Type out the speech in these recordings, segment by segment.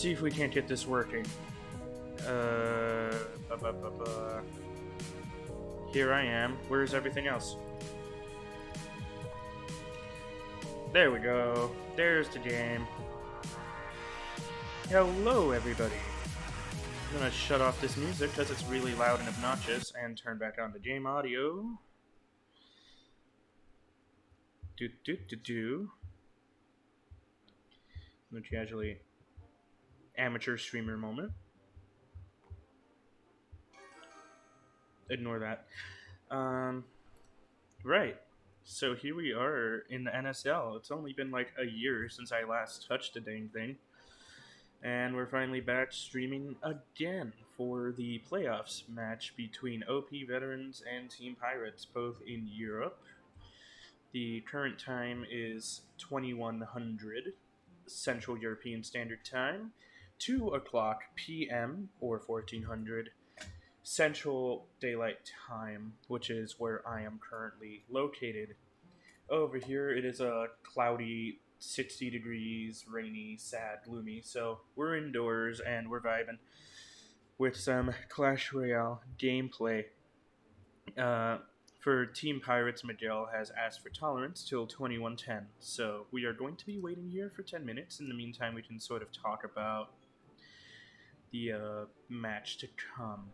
see if we can't get this working. Here I am. Where's everything else? There we go. There's the game. Hello, everybody. I'm gonna shut off this music because it's really loud and obnoxious and turn back on the game audio. No casually amateur streamer moment. Ignore that. Right. So here we are in the NSL. It's only been like a year since I last touched the dang thing. And we're finally back streaming again for the playoffs match between OP Veterans and Team Pirates, both in Europe. The current time is 2100 Central European Standard Time, 2 o'clock p.m. or 1400 Central Daylight Time, which is where I am currently located. Over here, it is a cloudy 60 degrees, rainy, sad, gloomy, so we're indoors and we're vibing with some Clash Royale gameplay. For Team Pirates, Miguel has asked for tolerance till 21:10, so we are going to be waiting here for 10 minutes. In the meantime, we can sort of talk about the match to come.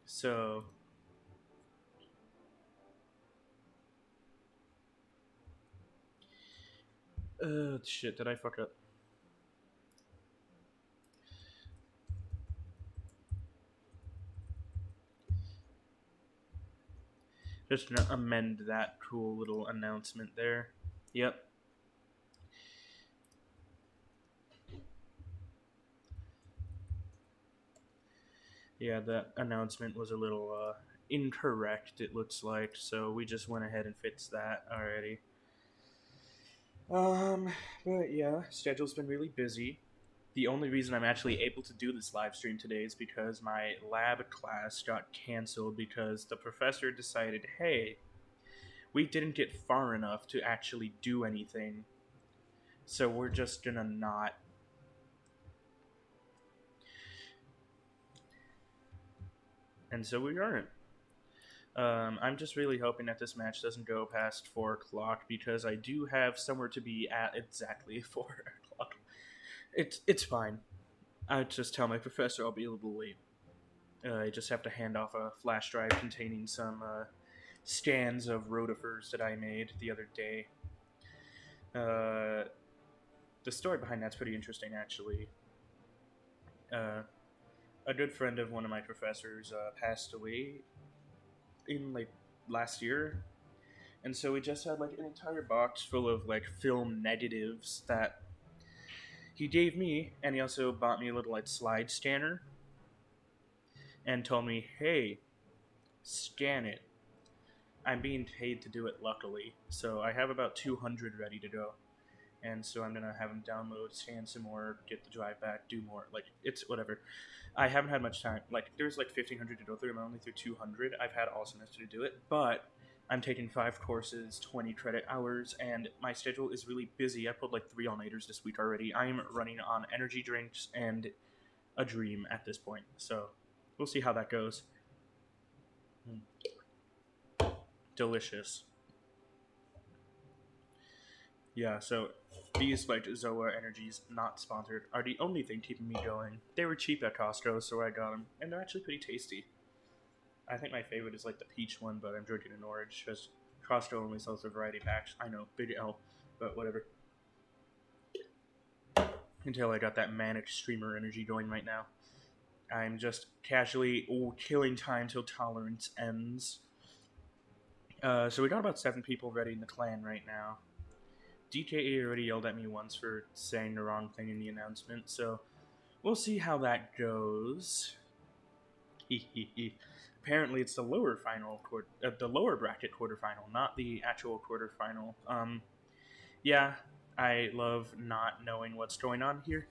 So, shit, did I fuck up? Just gonna amend that cool little announcement there. Yep. Yeah, that announcement was a little incorrect, it looks like, so we just went ahead and fixed that already. But yeah, schedule's been really busy. The only reason I'm actually able to do this live stream today is because my lab class got canceled because the professor decided, hey, we didn't get far enough to actually do anything, so we're just gonna not. And so we aren't. I'm just really hoping that this match doesn't go past 4 o'clock because I do have somewhere to be at exactly 4 o'clock. It's fine. I just tell my professor I'll be a little late. I just have to hand off a flash drive containing some scans of rotifers that I made the other day. The story behind that's pretty interesting, actually. A good friend of one of my professors passed away in like last year, and so we just had like an entire box full of like film negatives that he gave me, and he also bought me a little like slide scanner and told me, hey, scan it. I'm being paid to do it, luckily, so I have about 200 ready to go. And so I'm gonna have him download, scan some more, get the drive back, do more. Like, it's whatever. I haven't had much time. Like, there's like 1,500 to go through. I'm only through 200. I've had all semester to do it, but I'm taking 5 courses, 20 credit hours, and my schedule is really busy. I pulled like 3 all-nighters this week already. I'm running on energy drinks and a dream at this point. So we'll see how that goes. Delicious. Yeah, so these like Zoa Energies, not sponsored, are the only thing keeping me going. They were cheap at Costco, so I got them, and they're actually pretty tasty. I think my favorite is like the peach one, but I'm drinking an orange because Costco only sells a variety packs. I know, big L, but whatever. Until I got that manic streamer energy going right now. I'm just casually killing time till tolerance ends. So we got about 7 people ready in the clan right now. DKA already yelled at me once for saying the wrong thing in the announcement, so we'll see how that goes. Apparently, it's the lower bracket quarterfinal, not the actual quarterfinal. Yeah, I love not knowing what's going on here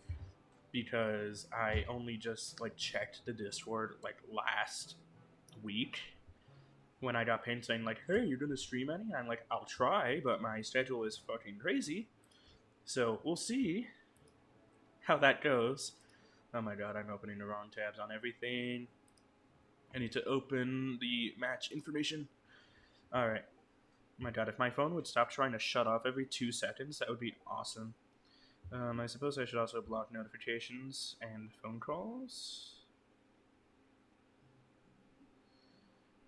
because I only just like checked the Discord like last week when I got pinged saying like, hey, you're gonna stream any? I'm like, I'll try, but my schedule is fucking crazy. So we'll see how that goes. Oh my god, I'm opening the wrong tabs on everything. I need to open the match information. Alright. Oh my god, if my phone would stop trying to shut off every 2 seconds, that would be awesome. I suppose I should also block notifications and phone calls.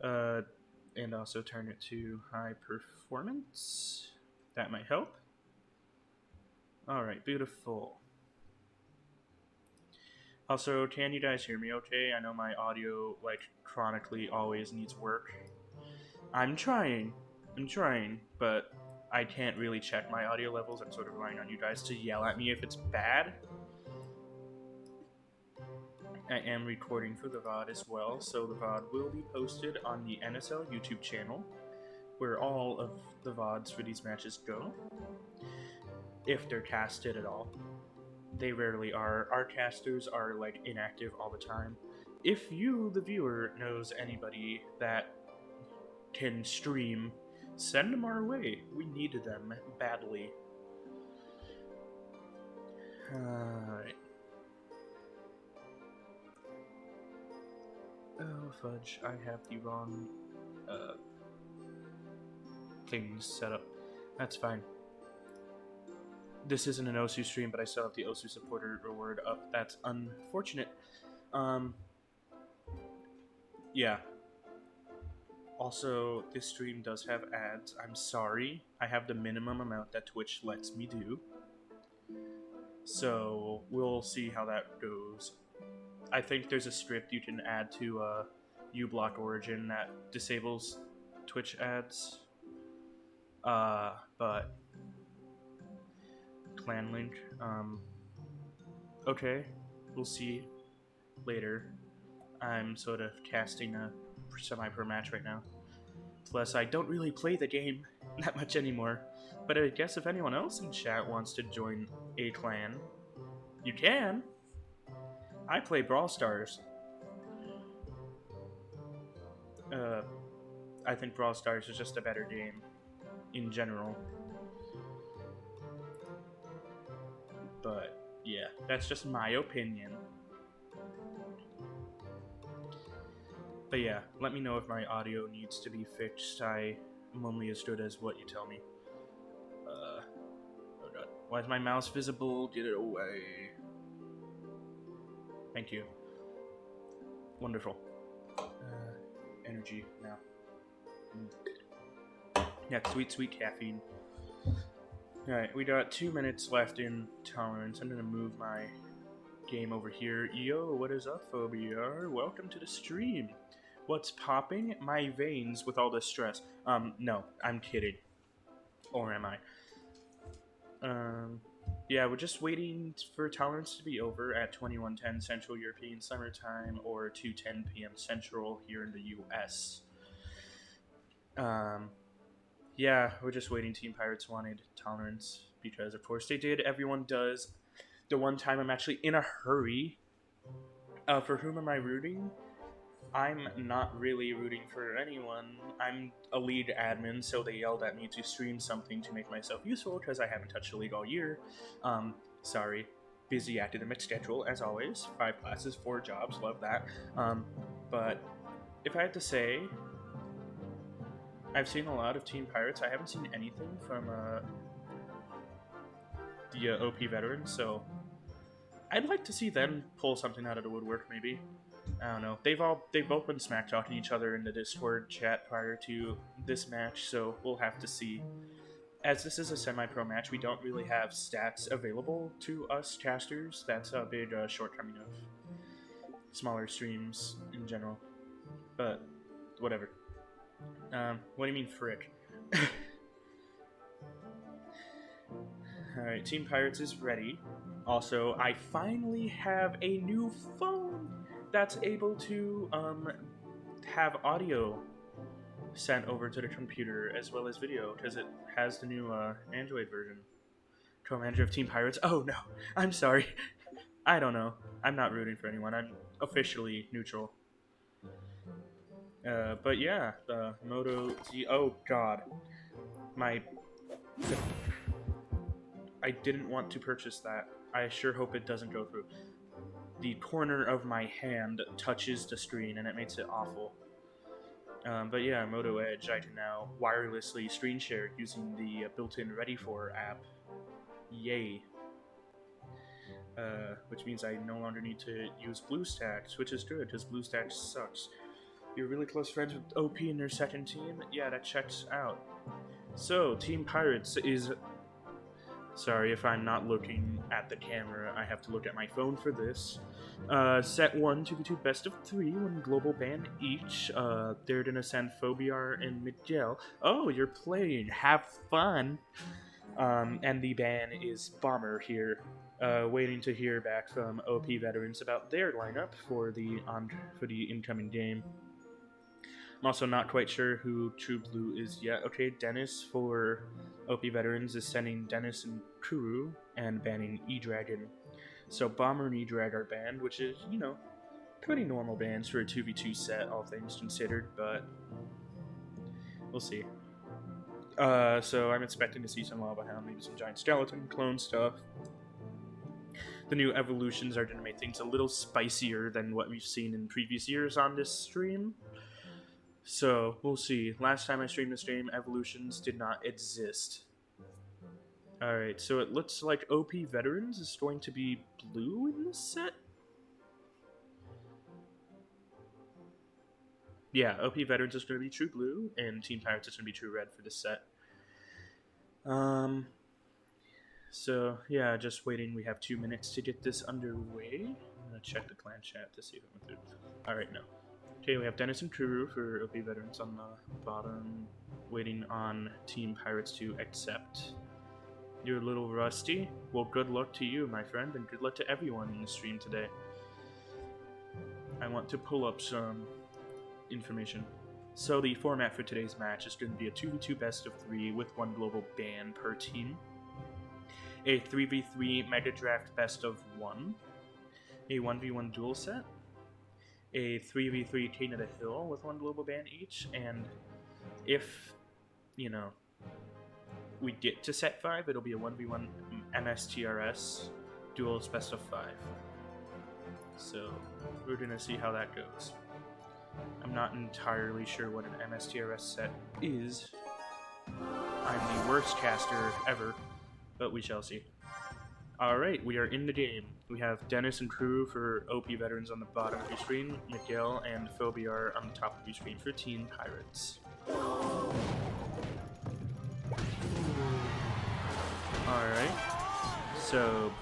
And also turn it to high performance. That might help. Alright, beautiful. Also, can you guys hear me okay? I know my audio, like, chronically always needs work. I'm trying, but I can't really check my audio levels. I'm sort of relying on you guys to yell at me if it's bad. I am recording for the VOD as well, so the VOD will be posted on the NSL YouTube channel, where all of the VODs for these matches go, if they're casted at all. They rarely are. Our casters are, like, inactive all the time. If you, the viewer, knows anybody that can stream, send them our way. We need them badly. Alright. Oh, fudge. I have the wrong things set up. That's fine. This isn't an OSU stream, but I still have the OSU supporter reward up. That's unfortunate. Yeah. Also, this stream does have ads. I'm sorry. I have the minimum amount that Twitch lets me do. So, we'll see how that goes. I think there's a script you can add to uBlock Origin that disables Twitch ads. But clan link. Okay, we'll see later. I'm sort of casting a semi-pro match right now. Plus, I don't really play the game that much anymore. But I guess if anyone else in chat wants to join a clan, you can. I play Brawl Stars. I think Brawl Stars is just a better game in general. But yeah, that's just my opinion. But yeah, let me know if my audio needs to be fixed. I'm only as good as what you tell me. Oh god. Why is my mouse visible? Get it away. Thank you. Wonderful. Energy now. Yeah, sweet, sweet caffeine. Alright, we got 2 minutes left in Tolerance. I'm gonna move my game over here. Yo, what is up, Phobia? Welcome to the stream. What's popping? My veins with all this stress. No, I'm kidding. Or am I? Yeah, we're just waiting for Tolerance to be over at 21:10 Central European Summer Time or 2:10 p.m. Central here in the U.S. Yeah, we're just waiting. Team Pirates wanted Tolerance because, of course, they did. Everyone does. The one time I'm actually in a hurry. For whom am I rooting? I'm not really rooting for anyone. I'm a league admin, so they yelled at me to stream something to make myself useful because I haven't touched the league all year. Sorry. Busy academic schedule, as always. 5 classes, 4 jobs, love that. But if I had to say, I've seen a lot of Team Pirates. I haven't seen anything from the OP veterans, so I'd like to see them pull something out of the woodwork, maybe. I don't know. They've both been smack talking each other in the Discord chat prior to this match, so we'll have to see. As this is a semi-pro match, we don't really have stats available to us casters. That's a big shortcoming of smaller streams in general. But whatever. What do you mean, frick? Alright, Team Pirates is ready. Also, I finally have a new phone that's able to have audio sent over to the computer as well as video, because it has the new Android version. Co-manager of Team Pirates. Oh no, I'm sorry. I don't know. I'm not rooting for anyone. I'm officially neutral. But yeah, the Moto Z. Oh god, I didn't want to purchase that. I sure hope it doesn't go through. the corner of my hand touches the screen, and it makes it awful. But yeah, Moto Edge, I can now wirelessly screen share using the built-in Ready For app. Yay. Which means I no longer need to use BlueStacks, which is good, because BlueStacks sucks. You're really close friends with OP in their second team? Yeah, that checks out. So, Team Pirates is... Sorry if I'm not looking at the camera, I have to look at my phone for this. Set 1, 2v2 best of 3, 1 global ban each. They're gonna send Phobiar and Miguel. Oh, you're playing, have fun! And the ban is Bomber here. Waiting to hear back from OP veterans about their lineup for the incoming game. I'm also not quite sure who True Blue is yet. Okay, Dennis for OP veterans is sending Dennis and Kuru and banning E-Dragon. So Bomber and E-Drag are banned, which is, you know, pretty normal bans for a 2v2 set, all things considered, but we'll see. So I'm expecting to see some Lava Hound, maybe some Giant Skeleton, clone stuff. The new evolutions are going to make things a little spicier than what we've seen in previous years on this stream. So, we'll see. Last time I streamed the stream, evolutions did not exist. Alright, so it looks like OP Veterans is going to be blue in this set? Yeah, OP Veterans is going to be true blue, and Team Pirates is going to be true red for this set. So, yeah, just waiting. We have 2 minutes to get this underway. I'm going to check the clan chat to see if it went through. Alright, no. Okay, we have Dennis and Kuru for OP Veterans on the bottom, waiting on Team Pirates to accept. You're a little rusty? Well, good luck to you, my friend, and good luck to everyone in the stream today. I want to pull up some information. So the format for today's match is going to be a 2v2 best of 3 with 1 global ban per team, a 3v3 Mega Draft best of 1, a 1v1 duel set, a 3v3 King of the Hill with 1 global ban each, and if, you know, we get to set 5, it'll be a 1v1 MSTRS Duels best of 5. So, we're gonna see how that goes. I'm not entirely sure what an MSTRS set is. I'm the worst caster ever, but we shall see. Alright, we are in the game. We have Dennis and Kuru for OP Veterans on the bottom of your screen, Miguel and Phobiar on the top of your screen for Team Pirates. Alright, so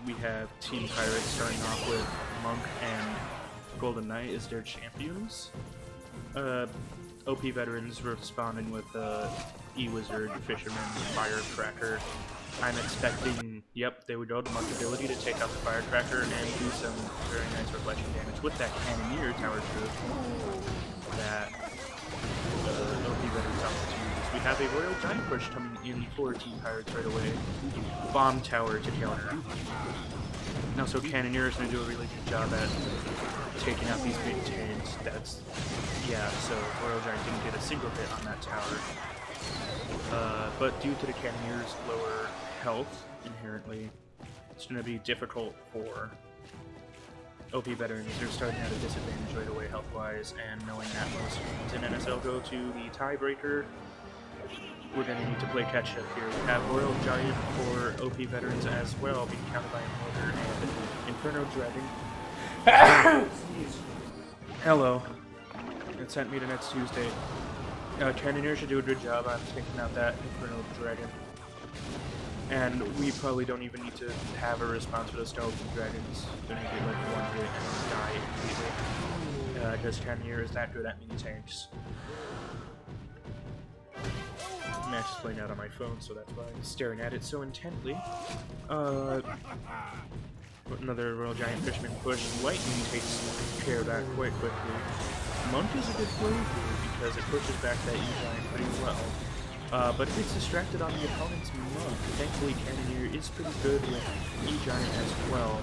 we have Team Pirates starting off with Monk and Golden Knight as their champions. OP Veterans responding with E-Wizard, Fisherman, Firecracker. I'm expecting, yep, they would go to Monk ability to take out the Firecracker and do some very nice reflection damage with that Cannoneer tower trip that OP Veterans opportunities. We have a Royal Giant Push coming in for Team Pirates right away. Bomb tower to counter. Now, so Cannoneer is going to do a really good job at taking out these big tanks. That's, yeah, so Royal Giant didn't get a single hit on that tower. But due to the Cannoneer's lower health, inherently, it's going to be difficult for OP Veterans. They're starting at a disadvantage right away health-wise, and knowing that most teams in NSL go to the tiebreaker, we're going to need to play catch-up here. We have Royal Giant for OP Veterans as well, being countered by Inverter and Inferno Dragon. Hello. It sent me to next Tuesday. Cannoneer should do a good job on taking out that Inferno Dragon. And we probably don't even need to have a response for the Skeleton Dragons. They're going to get like 1 hit and die immediately. Because Cannoneer is that good at mini-tanks. Match is playing out on my phone, so that's why I'm staring at it so intently. Another Royal Giant Fisherman push. Lightning takes care of that quite quickly. Monk is a good play here because it pushes back that E-Giant pretty well. But it gets distracted on the opponent's Monk. Thankfully, Cannoneer is pretty good with E-Giant as well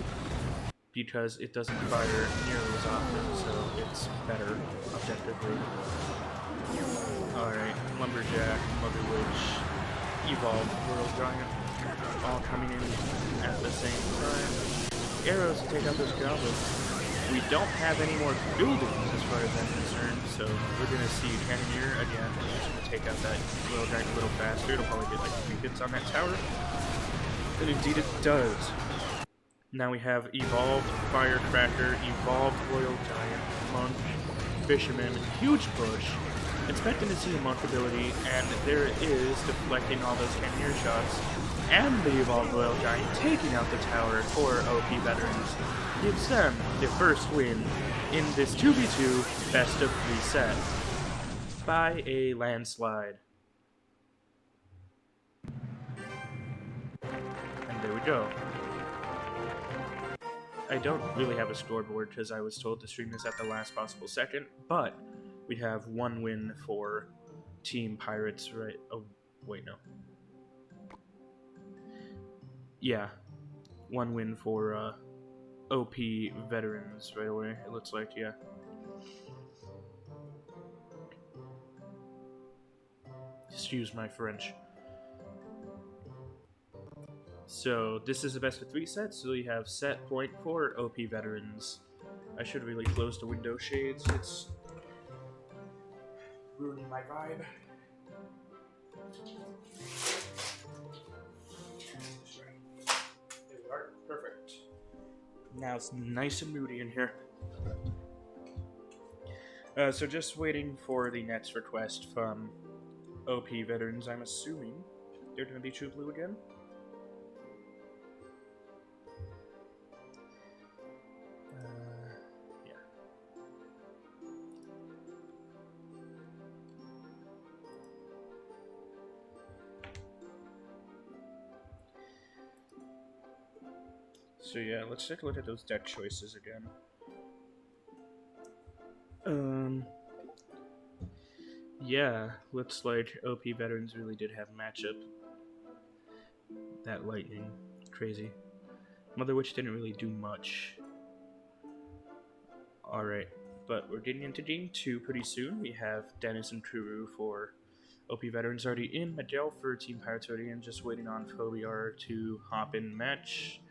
because it doesn't fire nearly as often, so it's better objectively. Alright, Lumberjack, Mother Witch, Evolve, Royal Giant, all coming in at the same time. arrows to take out those goblins. We don't have any more buildings as far as I'm concerned, so we're going to see Cannoneer again. It's going to take out that Royal Giant a little faster. It'll probably get like 3 hits on that tower. And indeed it does. Now we have Evolved Firecracker, Evolved Royal Giant, Monk, Fisherman, huge push. Expecting to see a Monk ability, and there it is, deflecting all those Cannoneer shots. And the Evolved Royal Giant taking out the tower for OP Veterans. Gives them their first win in this 2v2 best of 3 set by a landslide. And there we go. I don't really have a scoreboard because I was told to stream this at the last possible second, but we have 1 win for Team Pirates, right? Oh, wait, no. Yeah, 1 win for OP Veterans right away, it looks like, yeah. Excuse my French. So, this is the best of 3 sets, so we have set point for OP Veterans. I should really close the window shades, it's ruining my vibe. There we are, perfect. Now it's nice and moody in here. So just waiting for the next request from OP Veterans. I'm assuming they're going to be True Blue again. Yeah. So yeah, let's take a look at those deck choices again. Yeah, looks like OP Veterans really did have matchup. That lightning, crazy. Mother Witch didn't really do much. Alright, but we're getting into game 2 pretty soon. We have Dennis and Kuru for OP Veterans already in, Miguel for Team Pirates already in, just waiting on Phobiar to hop in match.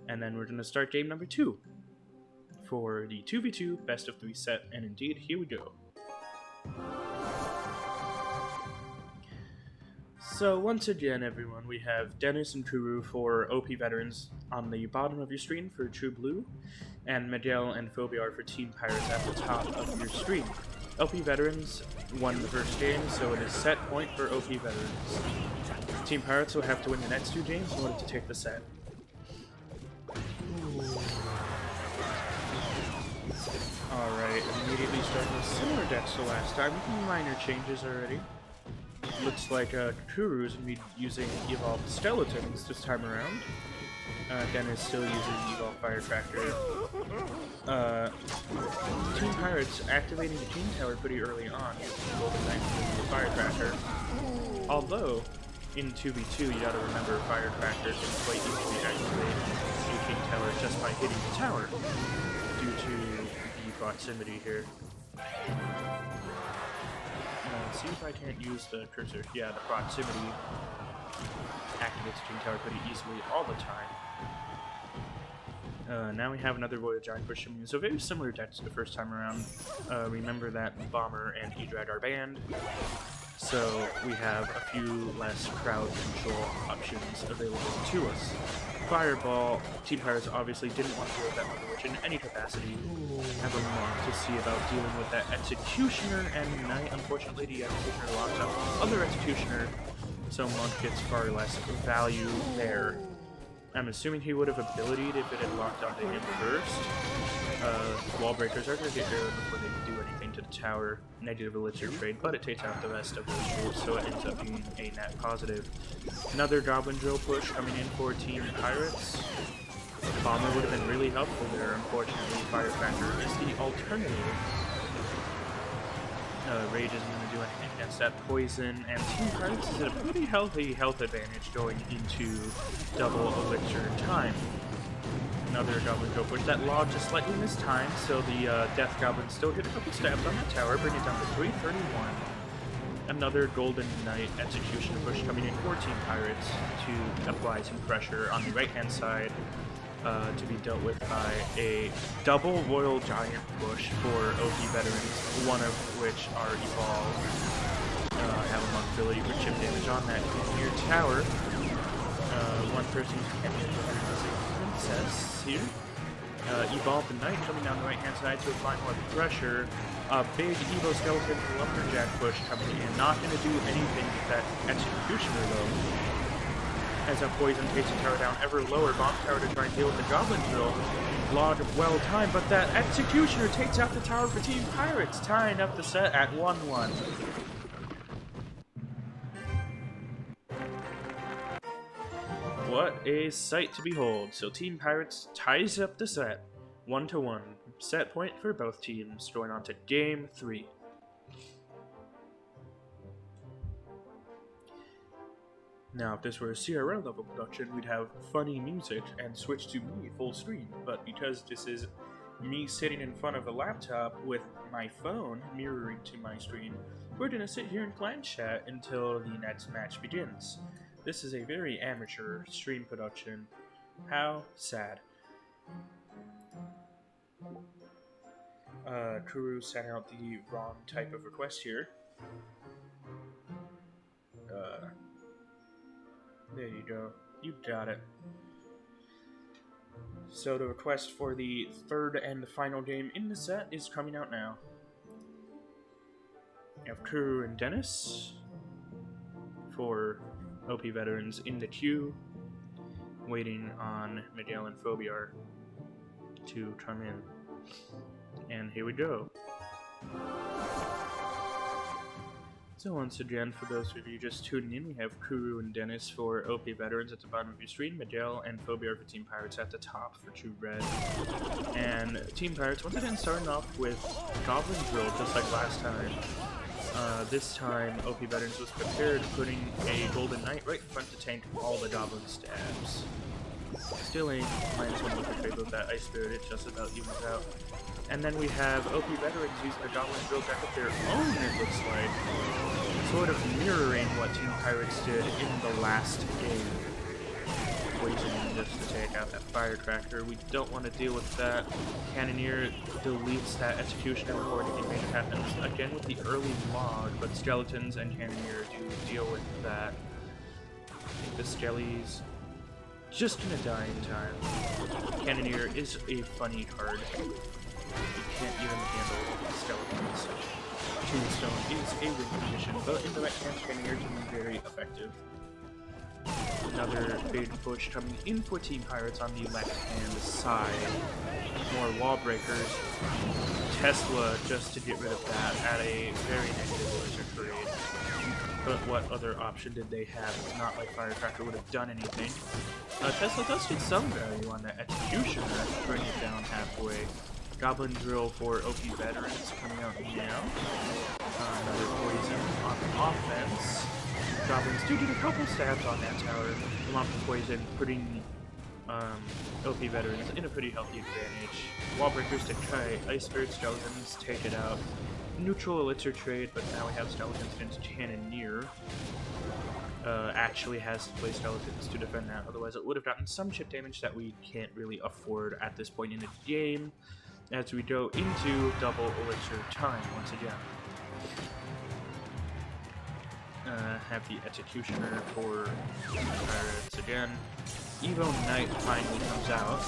And then we're going to start game number 2 for the 2v2 best of 3 set, and indeed, here we go. So once again, everyone, we have Dennis and Kuru for OP Veterans on the bottom of your screen for True Blue, and Miguel and Phobiar for Team Pirates at the top of your screen. OP Veterans won the first game, so it is set point for OP Veterans. Team Pirates will have to win the next 2 games in order to take the set. Alright, immediately starting with similar decks to last time, with minor changes already. Looks like Kuru is going to be using Evolved Skeletons this time around. Dennis still using Evolved Firecracker. Team Pirates activating the King Tower pretty early on using Golden Knight with the Firecracker. Although, in 2v2 you gotta remember Firecracker can quite easily activate the King Tower just by hitting the tower due to the proximity here. See if I can't use the cursor. Yeah, the proximity activates King Tower pretty easily all the time. Now we have another Royal Giant for Shimmy. So very similar decks to the first time around. Remember that Bomber and E-Drag are banned, so we have a few less crowd control options available to us. Fireball, Team Pirates obviously didn't want to deal with that Mother Witch in any capacity. Have a Monk to see about dealing with that Executioner and Knight. Unfortunately, the Executioner locks up the other Executioner, so Monk gets far less value there. I'm assuming he would have abilitied if it had locked onto him first. Wall breakers are going to get there before they can do anything to the tower. Negative Elixir trade, but it takes out the rest of those trades, so it ends up being a net positive. Another Goblin Drill push coming in for Team Pirates. Bomber would have been really helpful there. Unfortunately, Firecracker is the alternative. Rage isn't going to do anything against that poison, and Team Pirates is at a pretty healthy health advantage going into double elixir time. Another Goblin Drill push. That log just slightly missed time, so the Death Goblins still get a couple stabs on the tower, bring it down to 331. Another Golden Knight Execution push coming in for Team Pirates to apply some pressure on the right-hand side. to be dealt with by a double Royal Giant push for OP veterans, one of which are evolved, have a monk ability for chip damage on that near tower. One person can hit the princess here. Evolve the Knight coming down the right-hand side to apply more pressure. A big Evo Skeleton Lumberjack push coming in. Not going to do anything with that Executioner, though. As that Poison takes the tower down ever lower. Bomb tower to try and deal with the Goblin Drill. Log well timed, but that Executioner takes out the tower for Team Pirates, tying up the set at 1-1. What a sight to behold. So Team Pirates ties up the set 1-1. Set point for both teams. Going on to Game 3. Now, if this were a CRL level production, we'd have funny music and switch to me full screen. But because this is me sitting in front of a laptop with my phone mirroring to my screen, we're gonna sit here and clan chat until the next match begins. This is a very amateur stream production. How sad. Kuru sent out the wrong type of request here. There you go. You got it. So the request for the third and final game in the set is coming out now. We have Kuru and Dennis for OP veterans in the queue, waiting on Miguel and Phobiar to come in. And here we go. So once again, for those of you just tuning in, we have Kuru and Dennis for OP veterans at the bottom of your screen, Miguel and Phobiar for Team Pirates at the top for True Red. And Team Pirates, once again, starting off with Goblin Drill, just like last time. This time, OP Veterans was prepared, putting a Golden Knight right in front to tank all the Goblin stabs. Still a -1 look at with that Ice Spirit, it just about evens out. And then we have OP Veterans using the Goblin Drill deck of their own, it looks like. Sort of mirroring what Team Pirates did in the last game. Waiting just to take out that Firecracker. We don't want to deal with that. Cannoneer deletes that Executioner before anything major happens. Again with the early log, but Skeletons and Cannoneer do deal with that. I think the Skelly's just gonna die in time. Cannoneer is a funny card. You can't even handle Skeletons. Tombstone is a win condition, but in the right hands, Cannoneer can be very effective. Another big push coming in for Team Pirates on the left-hand side. More wall breakers. Tesla just to get rid of that at a very negative laser trade. But what other option did they have? It's not like Firecracker would have done anything. Tesla does get some value on that Executioner to bring it down halfway. Goblin Drill for OP Veterans coming out now. Another Poison on offense. Goblins do get a couple stabs on that tower. Along with Poison, putting OP Veterans in a pretty healthy advantage. Wall breakers to try Ice Spirit Skeletons, take it out. Neutral Elixir trade, but now we have Skeletons against Cannoneer. Actually has to play Skeletons to defend that, otherwise it would have gotten some chip damage that we can't really afford at this point in the game. As we go into double Elixir time once again. Have the Executioner for Pirates again. Evo Knight finally comes out.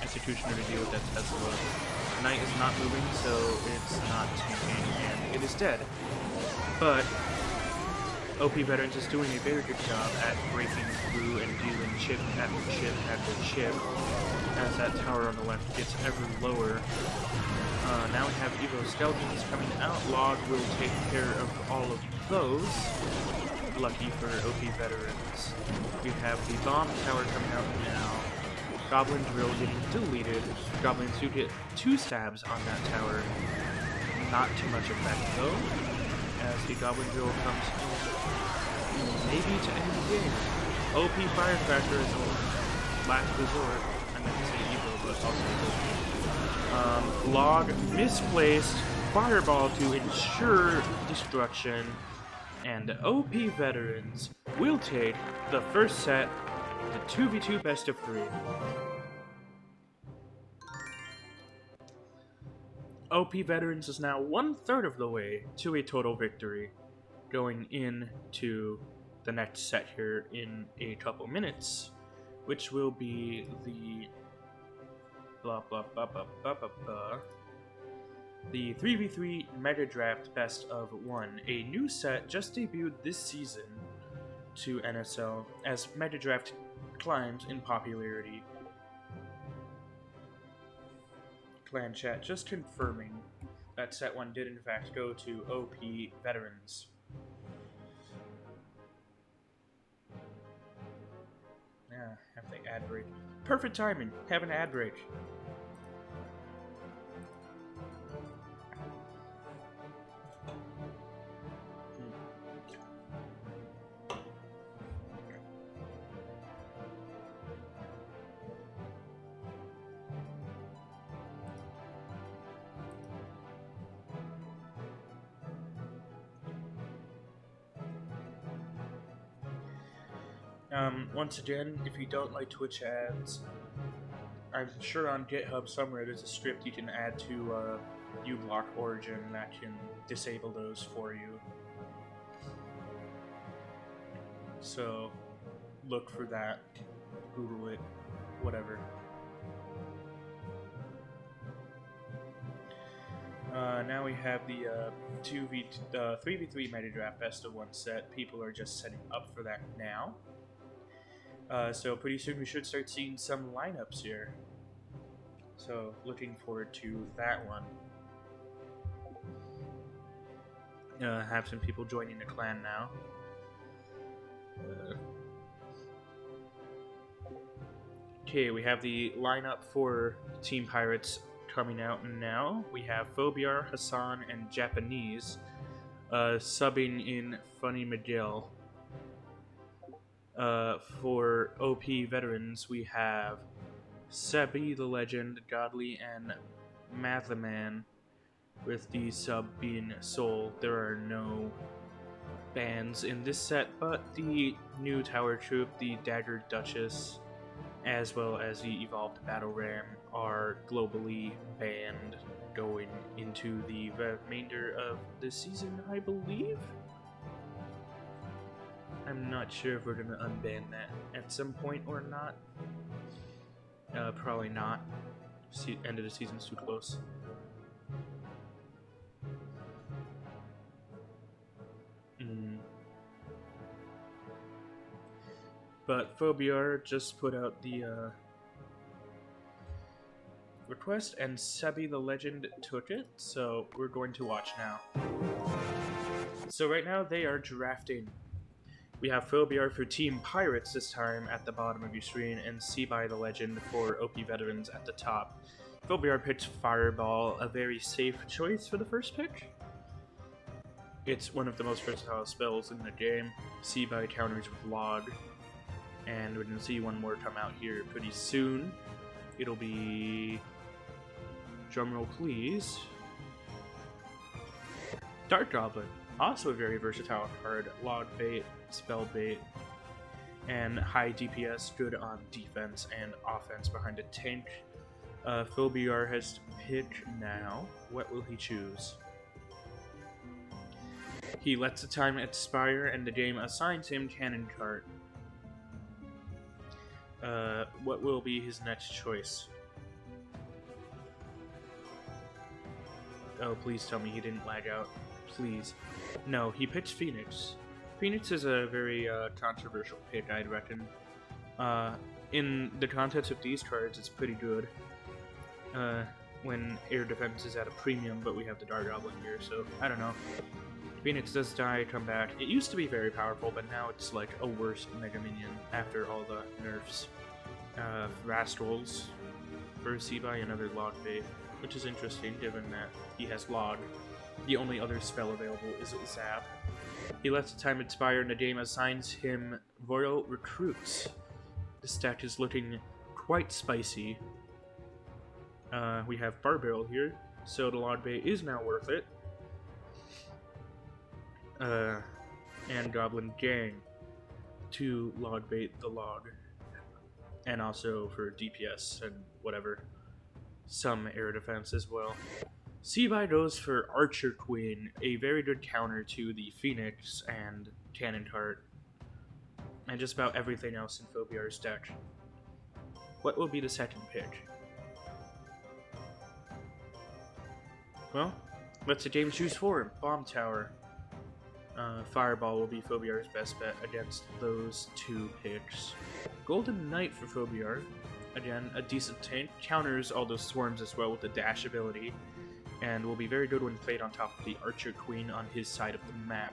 Executioner to deal with that Tesla. Knight is not moving, so it's not tanking, and it is dead. But OP Veterans is doing a very good job at breaking through and dealing chip after chip after chip as that tower on the left gets ever lower. Now we have Evo Skeletons coming out. Log will take care of all of those. Lucky for OP Veterans. We have the Bomb Tower coming out now. Goblin Drill getting deleted. Goblins do get 2 stabs on that tower. Not too much effect though, as the Goblin Drill comes in. Maybe to end the game. OP Firecracker is a last resort. I meant to say Evo, but also Log misplaced Fireball to ensure destruction, and OP Veterans will take the first set, the 2v2 best of 3. OP Veterans is now 1/3 of the way to a total victory, going into the next set here in a couple minutes, which will be the blah blah blah blah blah blah blah. The 3v3 Mega Draft Best of 1, a new set just debuted this season to NSL as Mega Draft climbs in popularity. Clan chat just confirming that set 1 did in fact go to OP Veterans. Yeah, have the ad break. Perfect timing, have an ad break. Once again, if you don't like Twitch ads, I'm sure on GitHub somewhere there's a script you can add to uBlock Origin that can disable those for you. So, look for that, Google it, whatever. Now we have the 3v3 Mega Draft Best of 1 set. People are just setting up for that now. So pretty soon we should start seeing some lineups here. So looking forward to that one. Have some people joining the clan now. Okay, we have the lineup for Team Pirates coming out now. We have Phobiar, Hassan, and Japanese subbing in Funny Miguel. For OP Veterans, we have Sebi the Legend, Godly, and Mathaman, with the sub being Soul. There are no bans in this set, but the new Tower Troop, the Dagger Duchess, as well as the Evolved Battle Ram are globally banned going into the remainder of the season, I believe? I'm not sure if we're going to unban that at some point or not. Probably not. End of the season's too close. But Phobiar just put out the request, and Sebi the Legend took it, so we're going to watch now. So right now they are drafting. We have Phobiar for Team Pirates this time at the bottom of your screen, and Sebi the Legend for OP Veterans at the top. Phobiar picked Fireball, a very safe choice for the first pick. It's one of the most versatile spells in the game. Sebi counters with Log, and we're going to see one more come out here pretty soon. It'll be... drumroll please. Dark Goblin. Also a very versatile card. Log bait, spell bait, and high DPS, good on defense and offense behind a tank. Phobiar has to pick now. What will he choose? He lets the time expire and the game assigns him Cannon Cart. What will be his next choice? Oh, please tell me he didn't lag out. Please. No, he picked Phoenix. Phoenix is a very controversial pick, I'd reckon. In the context of these cards, it's pretty good. When air defense is at a premium, but we have the Dark Goblin here, so I don't know. Phoenix does die, come back. It used to be very powerful, but now it's like a worse Mega Minion after all the nerfs. Rascals for Sebi, another Log bait, which is interesting given that he has Log. The only other spell available is Zap. He lets the time expire and the game assigns him Royal Recruits. This deck is looking quite spicy. We have Barbarrel here, so the Log bait is now worth it. And Goblin Gang to Log bait the Log. And also for DPS and whatever. Some air defense as well. Seaby goes for Archer Queen, a very good counter to the Phoenix and Cannon Cart, and just about everything else in Phobiar's deck. What will be the second pick? Well, let's the game choose for him. Bomb Tower. Fireball will be Phobiar's best bet against those two picks. Golden Knight for Phobiar. Again, a decent tank. Counters all those swarms as well with the dash ability, and will be very good when played on top of the Archer Queen on his side of the map.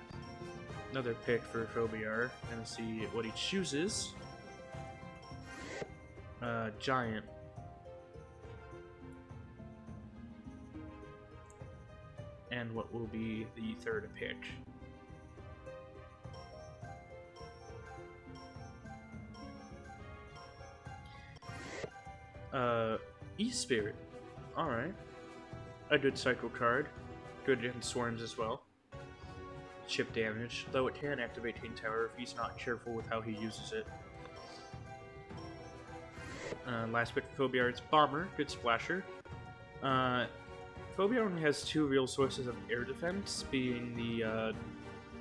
Another pick for Phobiar. Gonna see what he chooses. Giant. And what will be the third pick? E-Spirit. Alright. A good cycle card. Good against swarms as well. Chip damage, though it can activate King Tower if he's not careful with how he uses it. Last pick for Phobiar, it's Bomber. Good splasher. Phobiar only has two real sources of air defense, being the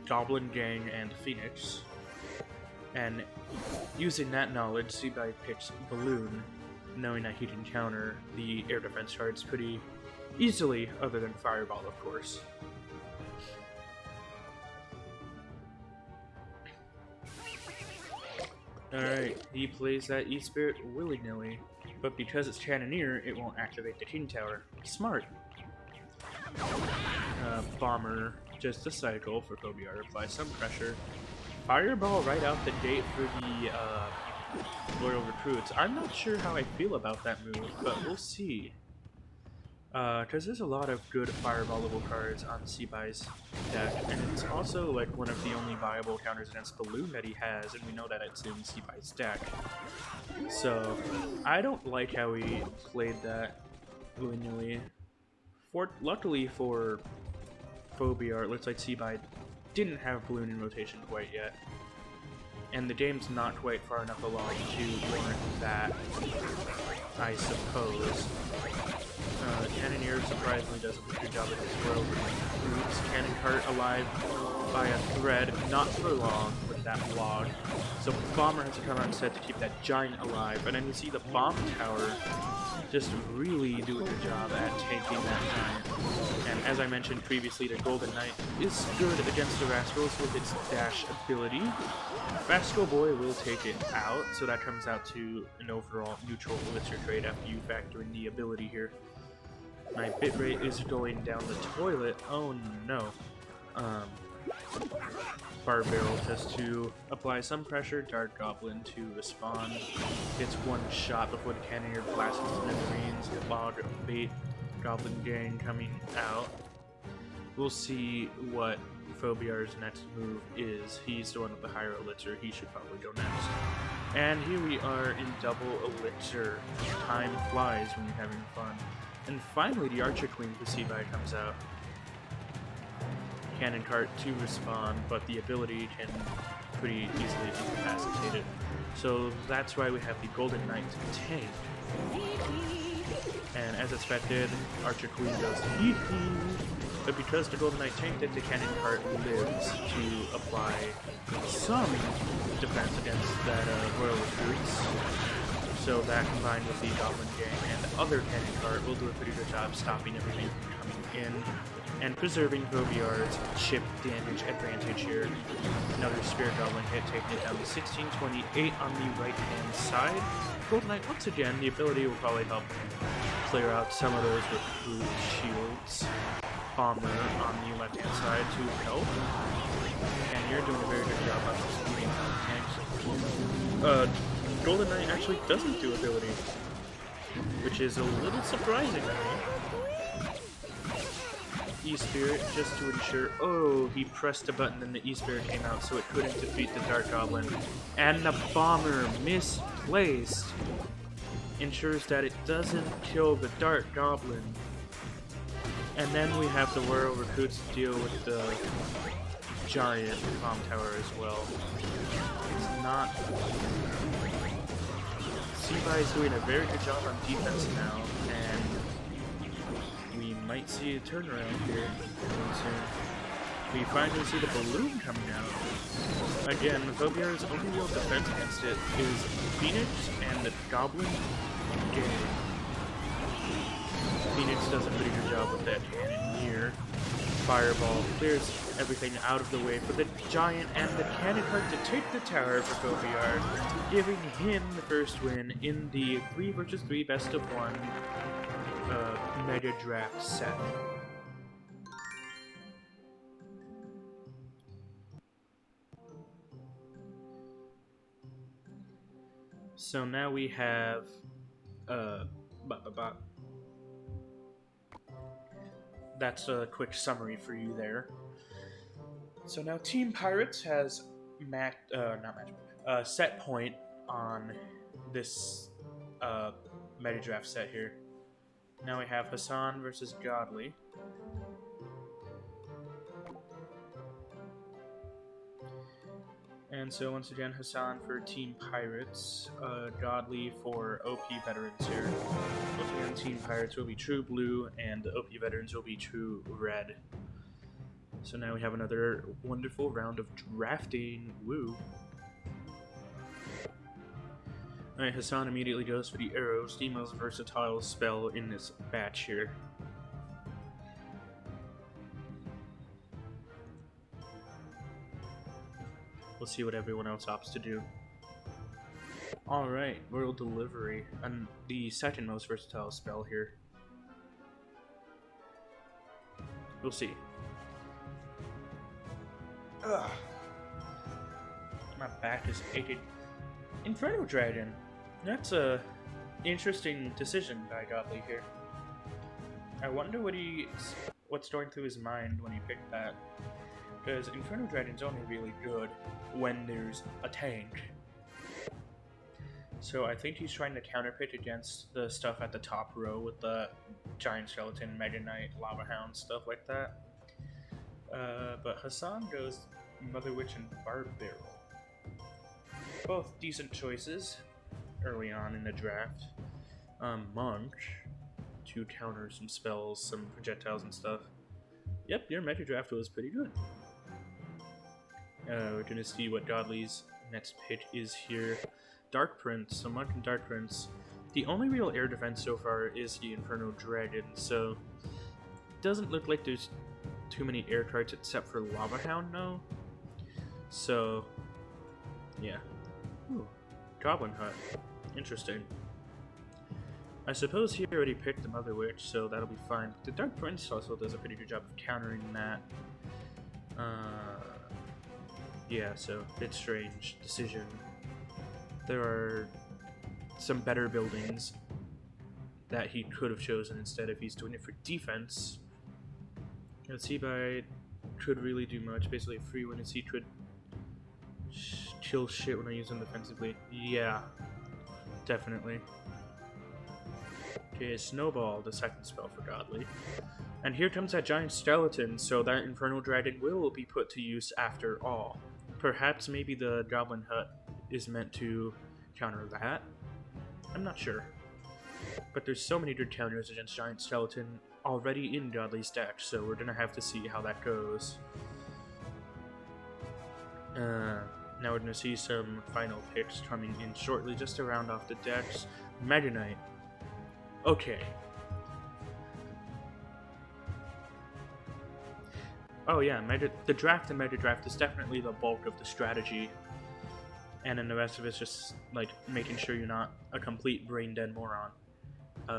Goblin Gang and Phoenix. And using that knowledge, Seaby picks Balloon, knowing that he can counter the air defense cards pretty easily, other than Fireball, of course. Alright, he plays that E-Spirit willy-nilly, but because it's Cannoneer, it won't activate the King Tower. Smart. Bomber, just a cycle for Phobiar, apply some pressure. Fireball right out the gate for the Loyal Recruits. I'm not sure how I feel about that move, but we'll see. Because there's a lot of good Fireball level cards on Seaby's deck, and it's also like one of the only viable counters against Balloon that he has, and we know that it's in Seaby's deck. So, I don't like how he played that willy-nilly. Luckily for Phobiar, it looks like Seaby didn't have Balloon in rotation quite yet, and the game's not quite far enough along to warrant that, I suppose. Cannoneer surprisingly does a good job of his Royal Recruits. Cannon Cart alive by a thread, not for long with that log. So Bomber has to come out instead to keep that Giant alive, and then you see the Bomb Tower just really do a good job at taking that Giant. And as I mentioned previously, the Golden Knight is good against the Rascals with its dash ability. Rascal Boy will take it out, so that comes out to an overall neutral Elixir trade after you factor in the ability here. My bitrate is going down the toilet. Oh no. Bar Barrel just to apply some pressure. Dark Goblin to respond. Gets one shot before the Cannoneer blasts into smithereens. The Log Bait Goblin Gang coming out. We'll see what Phobiar's next move is. He's the one with the higher Elixir. He should probably go next. And here we are in double Elixir. Time flies when you're having fun. And finally, the Archer Queen for Seaby comes out. Cannon Cart to respond, but the ability can pretty easily incapacitate it. So that's why we have the Golden Knight tank. And as expected, Archer Queen goes hee hee. But because the Golden Knight tanked it, the Cannon Cart lives to apply some defense against that Royal Recruits. So that combined with the Goblin Gang and the other Cannon Cart will do a pretty good job stopping everything from coming in and preserving Phobiar's chip damage advantage here. Another Spirit Goblin hit, taking it down to 1628 on the right-hand side. Golden Knight, once again, the ability will probably help clear out some of those recruit shields. Bomber on the left-hand side to help. And you're doing a very good job on speeding tanks. Golden Knight actually doesn't do ability, which is a little surprising to me. E-Spirit, just to ensure... Oh, he pressed a button and the E-Spirit came out, so it couldn't defeat the Dark Goblin. And the Bomber, misplaced, ensures that it doesn't kill the Dark Goblin. And then we have the Royal Recruits deal with the Giant Bomb Tower as well. It's not... Seaby is doing a very good job on defense now, and we might might see a turnaround here soon. We finally see the balloon coming out. Again, Phobiar's only real defense against it is Phoenix and the Goblin Gay. Phoenix does a pretty good job with that cannon here. Fireball clears everything out of the way for the Giant and the Cannon Heart to take the tower for Phobiar, giving him the first win in the 3 vs 3 best of 1 Mega Draft set. So now we have that's a quick summary for you there. So now Team Pirates has set point on this Meta Draft set here. Now we have Hassan versus Godly. And so once again, Hassan for Team Pirates, Godly for OP Veterans here. Once again, Team Pirates will be True Blue, and the OP Veterans will be True Red. So now we have another wonderful round of drafting. Woo! Alright, Hassan immediately goes for the arrows, the most versatile spell in this batch here. We'll see what everyone else opts to do. Alright, World Delivery, and the second most versatile spell here. We'll see. Ugh. My back is aching. Inferno Dragon. That's a interesting decision by Godly here. I wonder what's going through his mind when he picked that. Because Inferno Dragon's only really good when there's a tank. So I think he's trying to counterpick against the stuff at the top row with the Giant Skeleton, Mega Knight, Lava Hound, stuff like that. But Hassan goes Mother Witch and Barb Barrel. Both decent choices early on in the draft. Monk to counter some spells, some projectiles and stuff. Yep, your Mega Draft was pretty good. We're gonna see what Godly's next pick is here. Dark Prince, so Monk and Dark Prince. The only real air defense so far is the Inferno Dragon, so doesn't look like there's too many air cards except for Lava Hound, no. So, yeah. Ooh, Goblin Hut. Interesting. I suppose he already picked the Mother Witch, so that'll be fine. The Dark Prince also does a pretty good job of countering that. Yeah, so bit strange decision. There are some better buildings that he could have chosen instead if he's doing it for defense. Let's see, by could really do much. Basically, a free win is he could kill shit when I use him defensively. Yeah, definitely. Okay, Snowball, the second spell for Godly. And here comes that Giant Skeleton, so that Infernal Dragon will be put to use after all. Perhaps maybe the Goblin Hut is meant to counter that. I'm not sure. But there's so many good counters against Giant Skeleton already in Godly's deck, so we're gonna have to see how that goes. Now we're gonna see some final picks coming in shortly just to round off the decks. Mega Knight. Okay. Oh yeah, the draft and Mega Draft is definitely the bulk of the strategy. And then the rest of it's just like making sure you're not a complete brain dead moron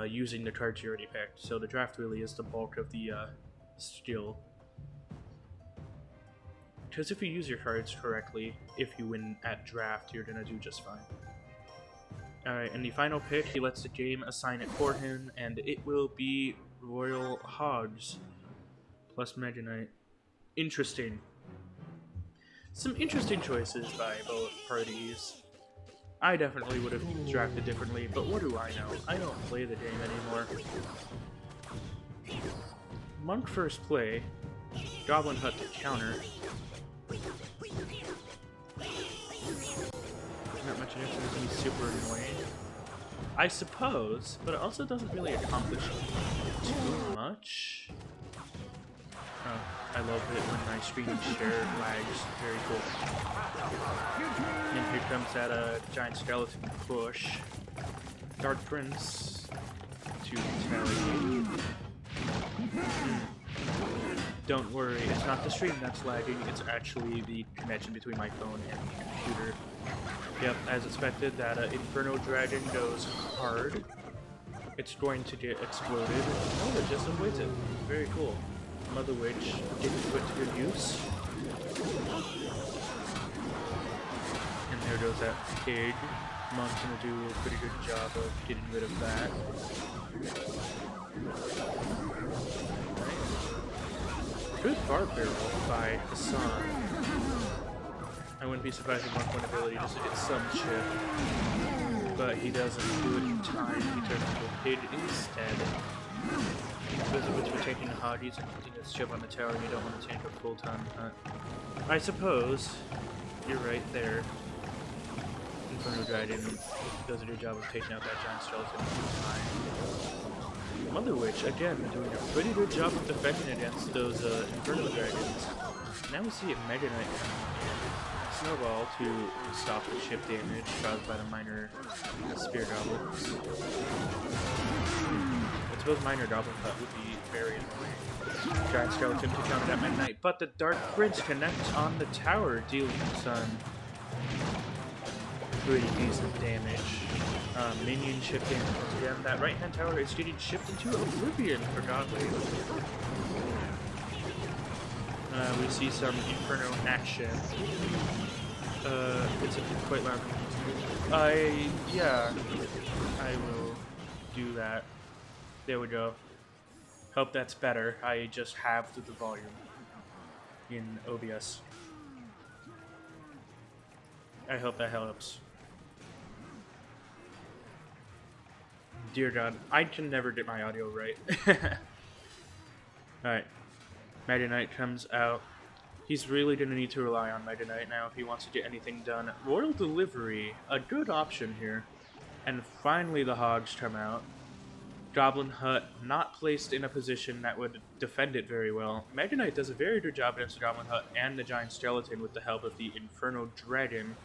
using the cards you already picked. So the draft really is the bulk of the skill. Because if you use your cards correctly, if you win at draft, you're gonna do just fine. Alright, and the final pick, he lets the game assign it for him, and it will be Royal Hogs plus Mega Knight. Interesting. Some interesting choices by both parties. I definitely would have drafted differently, but what do I know? I don't play the game anymore. Monk first play, Goblin Hut to counter. Not much answer is going to be super annoying, I suppose, but it also doesn't really accomplish too much. I love it when my screen share lags. Very cool. And here comes that giant skeleton push. Dark Prince to retaliate. Don't worry, it's not the stream that's lagging, it's actually the connection between my phone and the computer. Yep, as expected, that Inferno Dragon goes hard. It's going to get exploded. Oh, it just avoids it. Very cool. Mother Witch didn't put to good use. And there goes that pig. Monk's gonna do a pretty good job of getting rid of that. Good bar barrel by Hassan. I wouldn't be surprised if Monk went ability just to get some chip. But he doesn't do it in time. He turns into a pig instead. Those of which we're taking the hotties and continuous chip on the tower, and you don't want to tank a full-time hunt. I suppose you're right there. Inferno Dragon does a good job of taking out that giant skeleton in time. Mother Witch, again, doing a pretty good job of defending against those Inferno Dragons. Now we see a Mega Knight Snowball to stop the chip damage caused by the minor Spear Goblins. I suppose minor Goblin Cut would be very annoying. Giant Skeleton to counter that Mega Knight, but the Dark Prince connects on the tower, dealing some pretty decent damage. Minion chip damage once again. That right hand tower is getting shipped into oblivion for Godwave. We see some Inferno action. It's quite loud. Yeah, I will do that. There we go. Hope that's better. I just halved the volume in OBS. I hope that helps. Dear God, I can never get my audio right. Alright. Mega Knight comes out. He's really going to need to rely on Mega Knight now if he wants to get anything done. Royal Delivery, a good option here. And finally the Hogs come out. Goblin Hut not placed in a position that would defend it very well. Mega Knight does a very good job against the Goblin Hut and the Giant Skeleton with the help of the Inferno Dragon.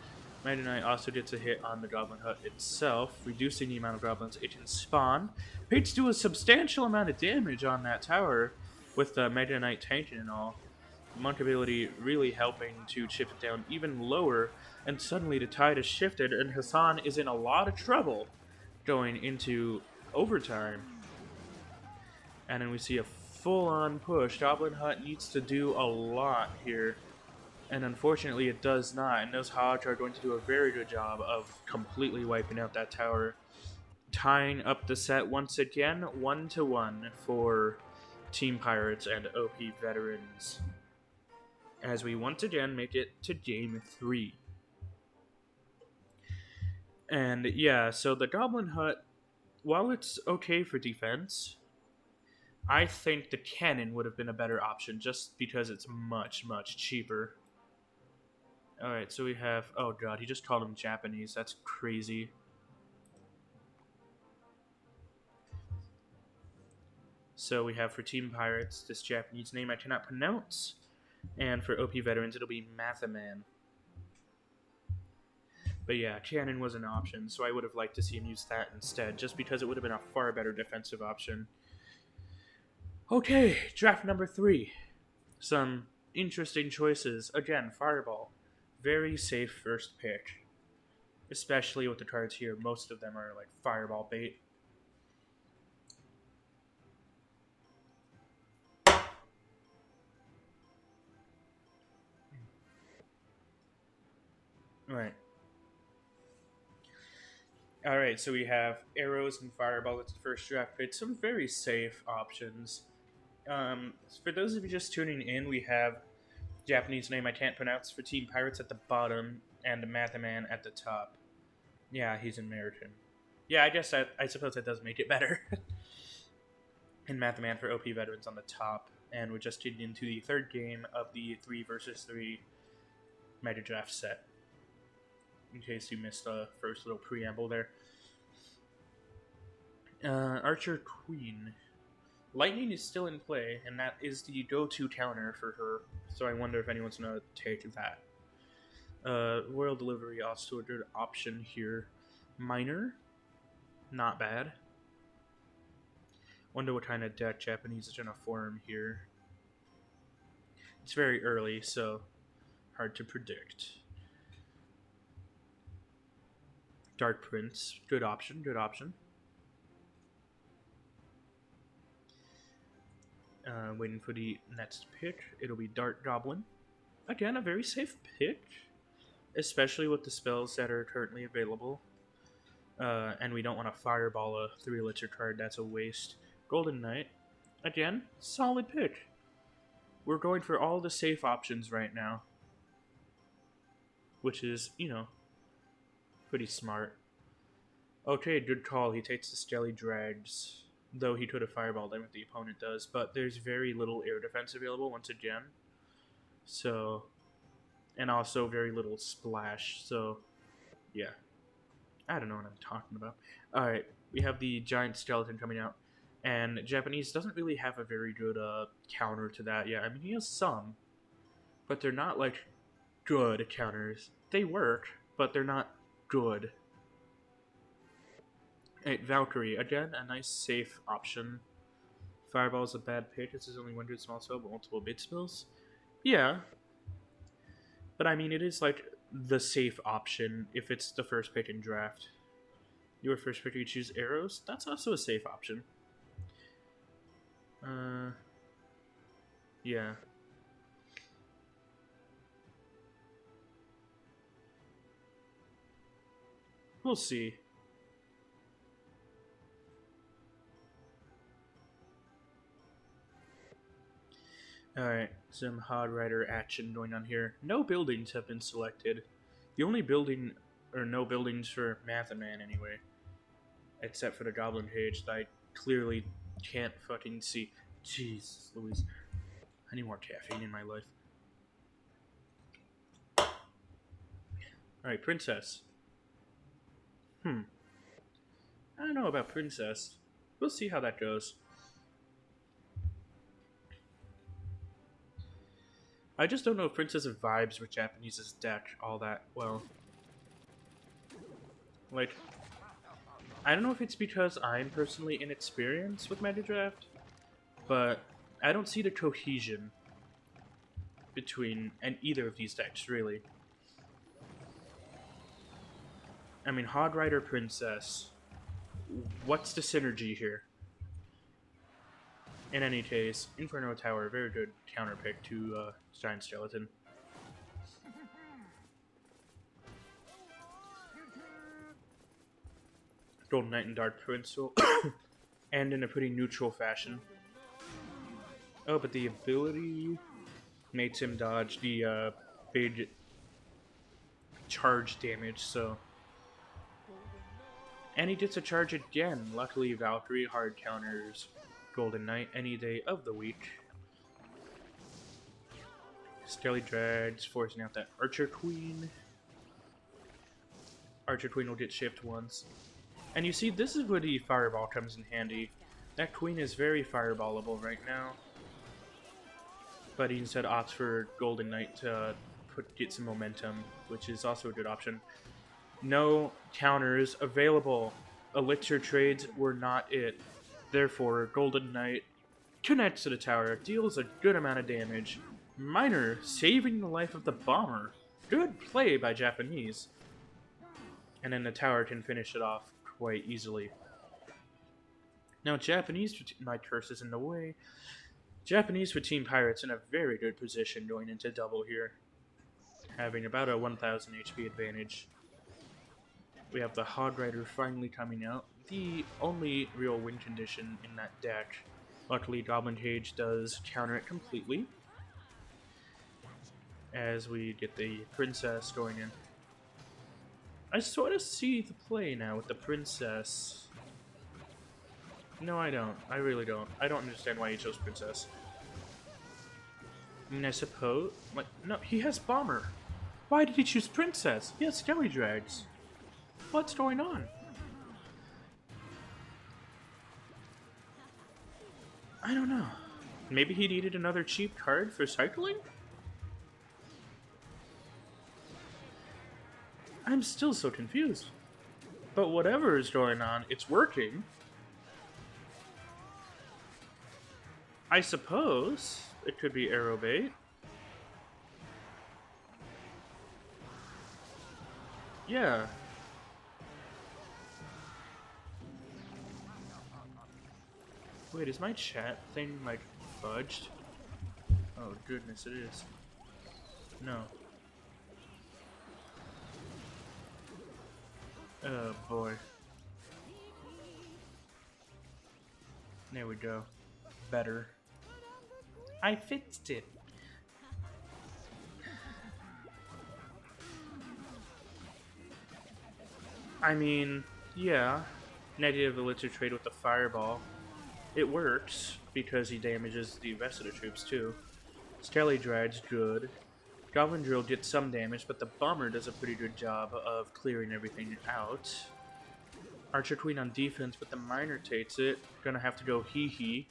Mega Knight also gets a hit on the Goblin Hut itself, reducing the amount of goblins it can spawn. Pigs do a substantial amount of damage on that tower with the Mega Knight tanking and all. Monk ability really helping to chip it down even lower, and suddenly the tide has shifted and Hassan is in a lot of trouble going into overtime. And then we see a full-on push. Goblin Hut needs to do a lot here. And unfortunately it does not. And those Hogs are going to do a very good job of completely wiping out that tower. Tying up the set once again, 1-1 for Team Pirates and OP Veterans. As we once again make it to Game 3. And yeah, so the Goblin Hut, while it's okay for defense, I think the cannon would have been a better option just because it's much, much cheaper. Alright, so we have... Oh god, he just called him Japanese. That's crazy. So we have for Team Pirates this Japanese name I cannot pronounce. And for OP Veterans, it'll be Mathaman. But yeah, cannon was an option, so I would have liked to see him use that instead, just because it would have been a far better defensive option. Okay, draft number 3. Some interesting choices. Again, Fireball. Very safe first pick. Especially with the cards here. Most of them are like Fireball bait. Alright, so we have Arrows and Fireball. That's the first draft pick. Some very safe options. For those of you just tuning in, we have Japanese name I can't pronounce for Team Pirates at the bottom and Mathaman at the top. Yeah, he's American. Yeah, I suppose that does make it better. And Mathaman for OP Veterans on the top. And we're just getting into the third game of the 3 versus 3 Mega Draft set. In case you missed the first little preamble there. Archer Queen. Lightning is still in play, and that is the go-to counter for her. So I wonder if anyone's gonna take that. Royal Delivery also a good option here. Minor, not bad. Wonder what kind of deck Japanese is gonna form here. It's very early, so hard to predict. Dark Prince, good option, good option. Waiting for the next pick. It'll be Dark Goblin. Again, a very safe pick, especially with the spells that are currently available. And we don't want to fireball a 3-elixir card, that's a waste. Golden Knight, again, solid pick. We're going for all the safe options right now, which is, you know, pretty smart. Okay, good call. He takes the Skelly Drags, though he could have fireballed them if the opponent does, but there's very little air defense available once again. So, and also very little splash, so, yeah. I don't know what I'm talking about. Alright, we have the giant skeleton coming out, and Japanese doesn't really have a very good counter to that yet. I mean, he has some, but they're not, like, good counters. They work, but they're not good. Alright, Valkyrie, again, a nice safe option. Fireball is a bad pick. This is only one good small spell, but multiple big spells. Yeah. But I mean, it is like the safe option if it's the first pick in draft. Your first pick, you choose arrows. That's also a safe option. Yeah. We'll see. Alright, some Hard Rider action going on here. No buildings have been selected. The only building, or no buildings for Mathaman anyway, except for the Goblin Cage that I clearly can't fucking see. Jeez Louise. I need more caffeine in my life. Alright, Princess. I don't know about Princess. We'll see how that goes. I just don't know if Princess vibes with Japanese's deck all that well. Like, I don't know if it's because I'm personally inexperienced with Mega Draft, but I don't see the cohesion between either of these decks, really. I mean, Hog Rider Princess, what's the synergy here? In any case, Inferno Tower, very good counter pick to Giant Skeleton. Golden Knight and Dark Prince will end in a pretty neutral fashion. Oh, but the ability makes him dodge the big charge damage, so... And he gets a charge again. Luckily, Valkyrie hard counters Golden Knight any day of the week. Skelly Drags forcing out that Archer Queen. Archer Queen will get shipped once. And you see, this is where the Fireball comes in handy. That Queen is very fireballable right now. But he instead opts for Golden Knight to get some momentum, which is also a good option. No counters available. Elixir trades were not it. Therefore, Golden Knight connects to the tower, deals a good amount of damage. Minor saving the life of the bomber. Good play by Japanese. And then the tower can finish it off quite easily. Now, Japanese, my curse is in the way. Japanese for Team Pirates in a very good position going into double here, having about a 1000 HP advantage. We have the Hog Rider finally coming out, the only real win condition in that deck. Luckily, Goblin Cage does counter it completely, as we get the Princess going in. I sort of see the play now with the Princess. No, I don't. I really don't. I don't understand why he chose Princess. I mean, I suppose... Like, no, he has Bomber. Why did he choose Princess? He has Skelly Drags. What's going on? I don't know. Maybe he needed another cheap card for cycling? I'm still so confused. But whatever is going on, it's working. I suppose it could be arrow bait. Yeah. Wait, is my chat thing, like, fudged? Oh, goodness, it is. No. Oh, boy. There we go. Better. I fixed it. I mean, yeah. Negative elixir trade with the fireball. It works, because he damages the rest of the troops, too. Skelly Dragg's good. Goblin Drill gets some damage, but the Bomber does a pretty good job of clearing everything out. Archer Queen on defense, but the Miner takes it. Gonna have to go hee-hee.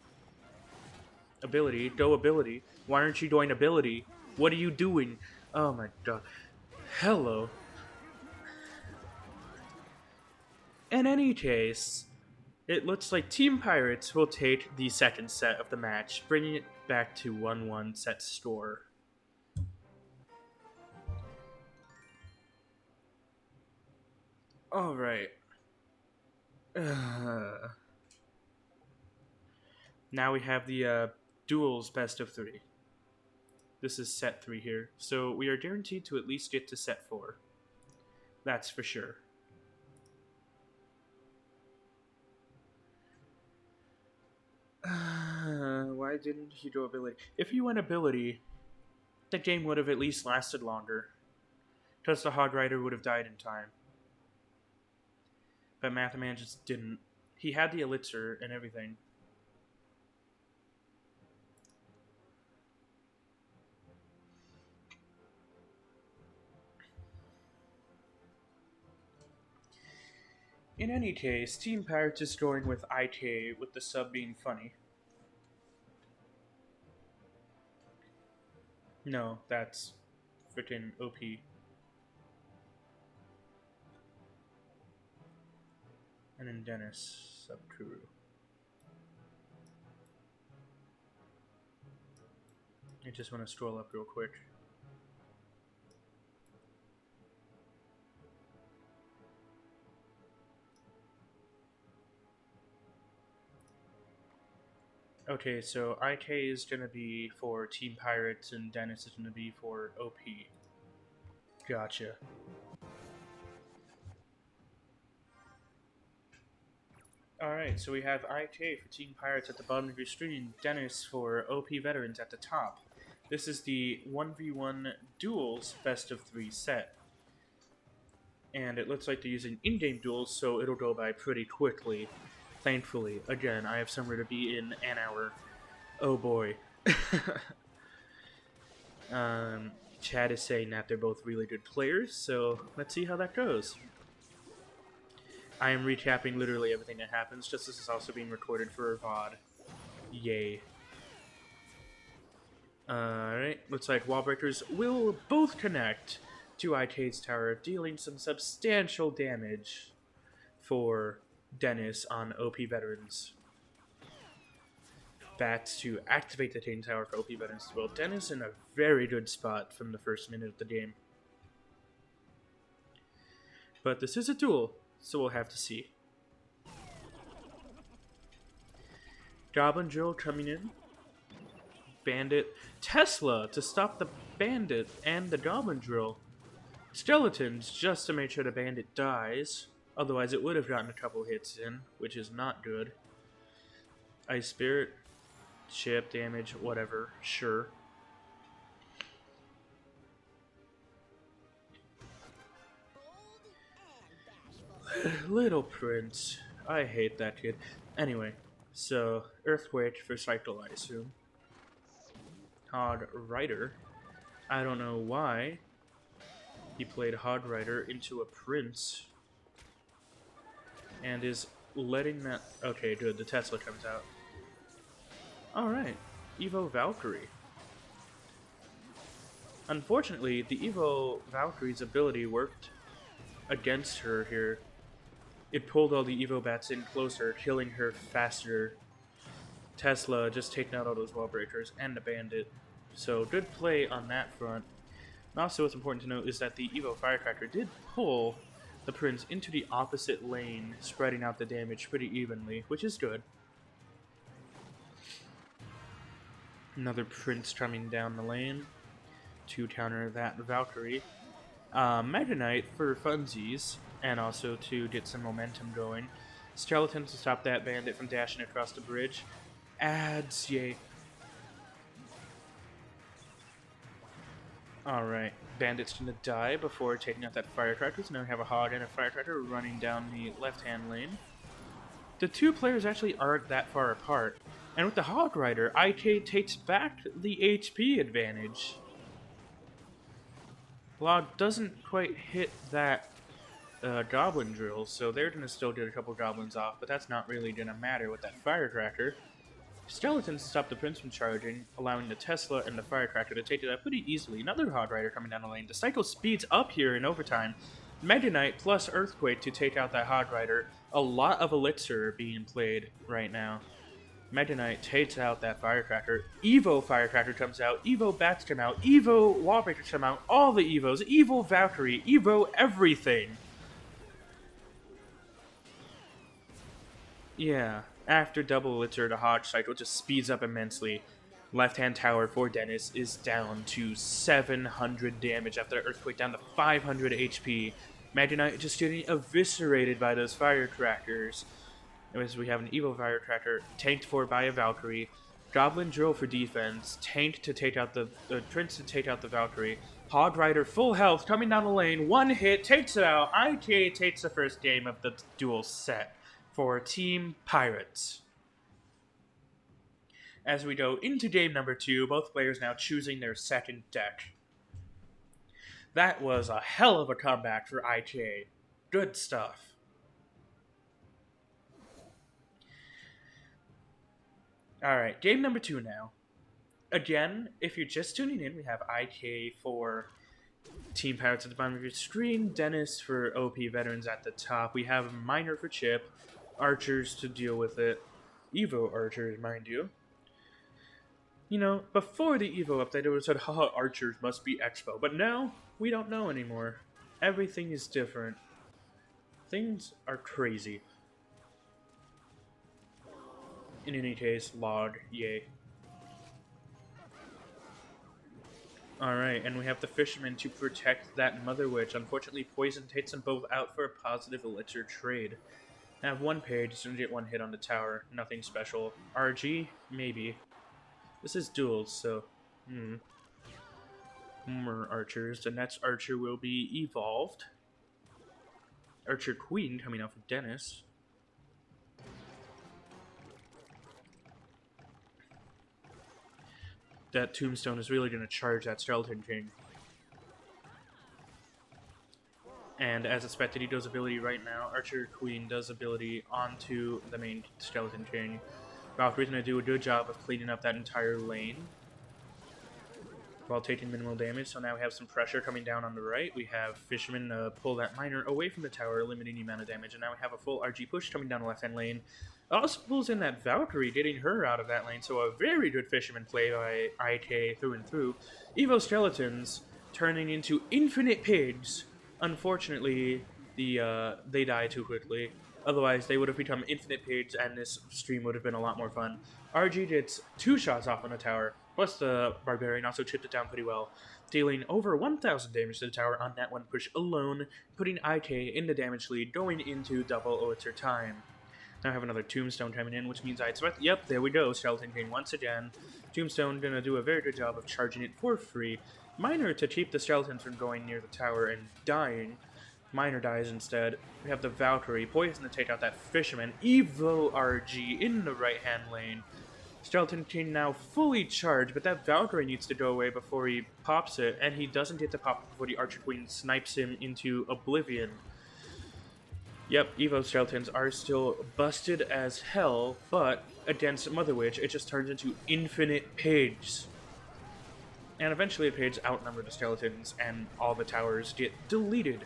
Ability. Go ability. Why aren't you doing ability? What are you doing? Oh my god. Hello. In any case, it looks like Team Pirates will take the second set of the match, bringing it back to 1-1 set score. Alright. Now we have the Duels best of 3. This is set 3 here, so we are guaranteed to at least get to set 4. That's for sure. Why didn't he do ability? If he went ability, the game would have at least lasted longer. Because the Hog Rider would have died in time. But Mathaman just didn't. He had the elixir and everything. In any case, Team Pirates is going with IK, with the sub being funny. No, that's freaking OP. And then Dennis, sub Kuru. I just want to scroll up real quick. Okay, so IK is going to be for Team Pirates and Dennis is going to be for OP. Gotcha. Alright, so we have IK for Team Pirates at the bottom of your screen, Dennis for OP Veterans at the top. This is the 1v1 Duels best of 3 set. And it looks like they're using in-game duels, so it'll go by pretty quickly. Thankfully. Again, I have somewhere to be in an hour. Oh boy. Chad is saying that they're both really good players, so let's see how that goes. I am recapping literally everything that happens, just as this is also being recorded for a VOD. Yay. Alright, looks like wall breakers will both connect to IK's tower, dealing some substantial damage for Dennis on OP Veterans. Bats to activate the Tane Tower for OP Veterans as well. Dennis in a very good spot from the first minute of the game. But this is a duel, so we'll have to see. Goblin Drill coming in. Bandit. Tesla to stop the Bandit and the Goblin Drill. Skeletons just to make sure the Bandit dies. Otherwise it would have gotten a couple hits in, which is not good. Ice Spirit. Chip damage, whatever. Sure. Little Prince. I hate that kid. Anyway, so Earthquake for Cycle, I assume. Hog Rider. I don't know why he played Hog Rider into a Prince. And is letting that... Okay, good. The Tesla comes out. Alright, Evo Valkyrie. Unfortunately, the Evo Valkyrie's ability worked against her here. It pulled all the Evo bats in closer, killing her faster. Tesla just taking out all those wall breakers and the bandit. So good play on that front. And also what's important to note is that the Evo Firecracker did pull the Prince into the opposite lane, spreading out the damage pretty evenly, which is good. Another Prince coming down the lane to counter that Valkyrie. Meta Knight for funsies, and also to get some momentum going. Skeleton to stop that bandit from dashing across the bridge. Adds, yay. Alright, bandit's gonna die before taking out that Firecracker, so now we have a Hog and a Firecracker running down the left-hand lane. The two players actually aren't that far apart, and with the Hog Rider, IK takes back the HP advantage. Log doesn't quite hit that Goblin Drill, so they're gonna still get a couple Goblins off, but that's not really gonna matter with that Firecracker. Skeletons stop the Prince from charging, allowing the Tesla and the Firecracker to take it out pretty easily. Another Hog Rider coming down the lane. The cycle speeds up here in overtime. Meta Knight plus Earthquake to take out that Hog Rider. A lot of Elixir being played right now. Meta Knight takes out that Firecracker. Evo Firecracker comes out. Evo Bats come out. Evo Wallbreakers come out. All the Evos. Evo Valkyrie. Evo everything. Yeah. After double Elixir, the Hog cycle just speeds up immensely. Left-hand tower for Dennis is down to 700 damage after the Earthquake, down to 500 HP. Meta Knight just getting eviscerated by those Firecrackers. As we have an Evo Firecracker tanked for by a Valkyrie. Goblin Drill for defense, tanked to take out the Prince to take out the Valkyrie. Hog Rider full health coming down the lane, one hit, takes it out. IK takes the first game of the duel set for Team Pirates. As we go into game number 2, both players now choosing their second deck. That was a hell of a comeback for IK. Good stuff. Alright, game number 2 now. Again, if you're just tuning in, we have IK for Team Pirates at the bottom of your screen, Dennis for OP Veterans at the top. We have Miner for Chip, Archers to deal with it. Evo Archers, mind you. You know, before the Evo update, it would have said, haha, Archers must be Expo. But now, we don't know anymore. Everything is different. Things are crazy. In any case, Log, yay. Alright, and we have the Fisherman to protect that Mother Witch. Unfortunately, Poison takes them both out for a positive Elixir trade. I have one page, so get one hit on the tower. Nothing special. RG? Maybe. This is Duels, so... More Archers. The next Archer will be evolved. Archer Queen coming out from Dennis. That Tombstone is really going to charge that Skeleton King. And as expected, he does ability right now. Archer Queen does ability onto the main Skeleton King. Valkyrie's going to do a good job of cleaning up that entire lane while taking minimal damage. So now we have some pressure coming down on the right. We have Fisherman pull that Miner away from the tower, limiting the amount of damage. And now we have a full RG push coming down the left-hand lane. Also pulls in that Valkyrie, getting her out of that lane. So a very good Fisherman play by IK through and through. Evo Skeletons turning into infinite pigs. Unfortunately, they die too quickly. Otherwise, they would have become infinite pigs, and this stream would have been a lot more fun. RG gets 2 shots off on the tower, plus the Barbarian also chipped it down pretty well, dealing over 1,000 damage to the tower on that one push alone, putting IK in the damage lead going into double Elixir time. Now I have another Tombstone coming in, which means I expect... Yep, there we go, Skeleton King once again. Tombstone gonna do a very good job of charging it for free. Miner to keep the Skeletons from going near the tower and dying. Miner dies instead. We have the Valkyrie, Poison to take out that Fisherman. Evo RG in the right-hand lane. Skeleton King now fully charged, but that Valkyrie needs to go away before he pops it, and he doesn't get to pop before the Archer Queen snipes him into oblivion. Yep, Evo skeletons are still busted as hell, but against Mother Witch, it just turns into infinite pigs. And eventually the pigs outnumber the skeletons, and all the towers get deleted.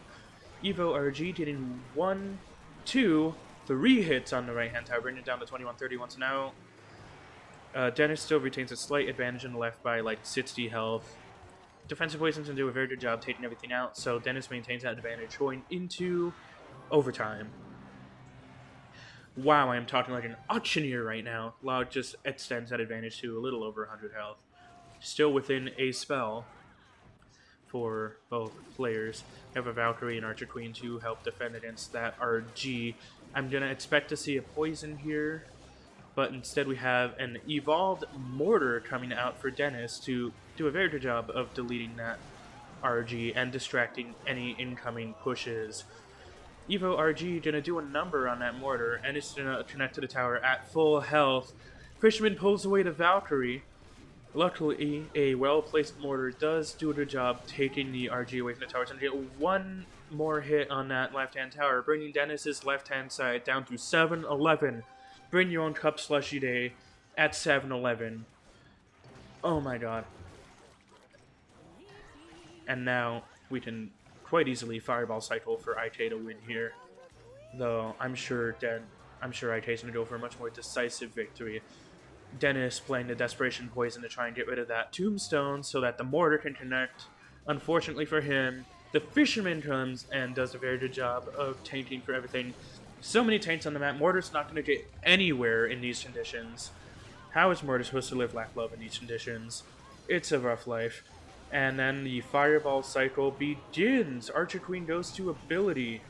Evo RG getting 1, 2, 3 hits on the right-hand tower, bringing it down to 21-31. So now Dennis still retains a slight advantage in the left by like 60 health. Defensive Poisons can do a very good job taking everything out, so Dennis maintains that advantage going into overtime. Wow, I am talking like an auctioneer right now. Loud just extends that advantage to a little over 100 health. Still within a spell for both players. You have a Valkyrie and Archer Queen to help defend against that RG. I'm going to expect to see a poison here, but instead we have an evolved mortar coming out for Dennis to do a very good job of deleting that RG and distracting any incoming pushes. Evo RG gonna do a number on that mortar, and it's gonna connect to the tower at full health. Fisherman pulls away the Valkyrie. Luckily, a well-placed mortar does do a good job taking the RG away from the tower. It's gonna get one more hit on that left-hand tower, bringing Dennis's left-hand side down to 7-11. Bring your own cup slushy day at 7-11. Oh my god. And now we can quite easily fireball cycle for IK to win here. Though I'm sure IK's gonna go for a much more decisive victory. Dennis playing the Desperation Poison to try and get rid of that tombstone so that the mortar can connect. Unfortunately for him, the Fisherman comes and does a very good job of tanking for everything. So many tanks on the map, mortar's not going to get anywhere in these conditions. How is mortar supposed to live Black Love in these conditions? It's a rough life. And then the Fireball cycle begins. Archer Queen goes to ability.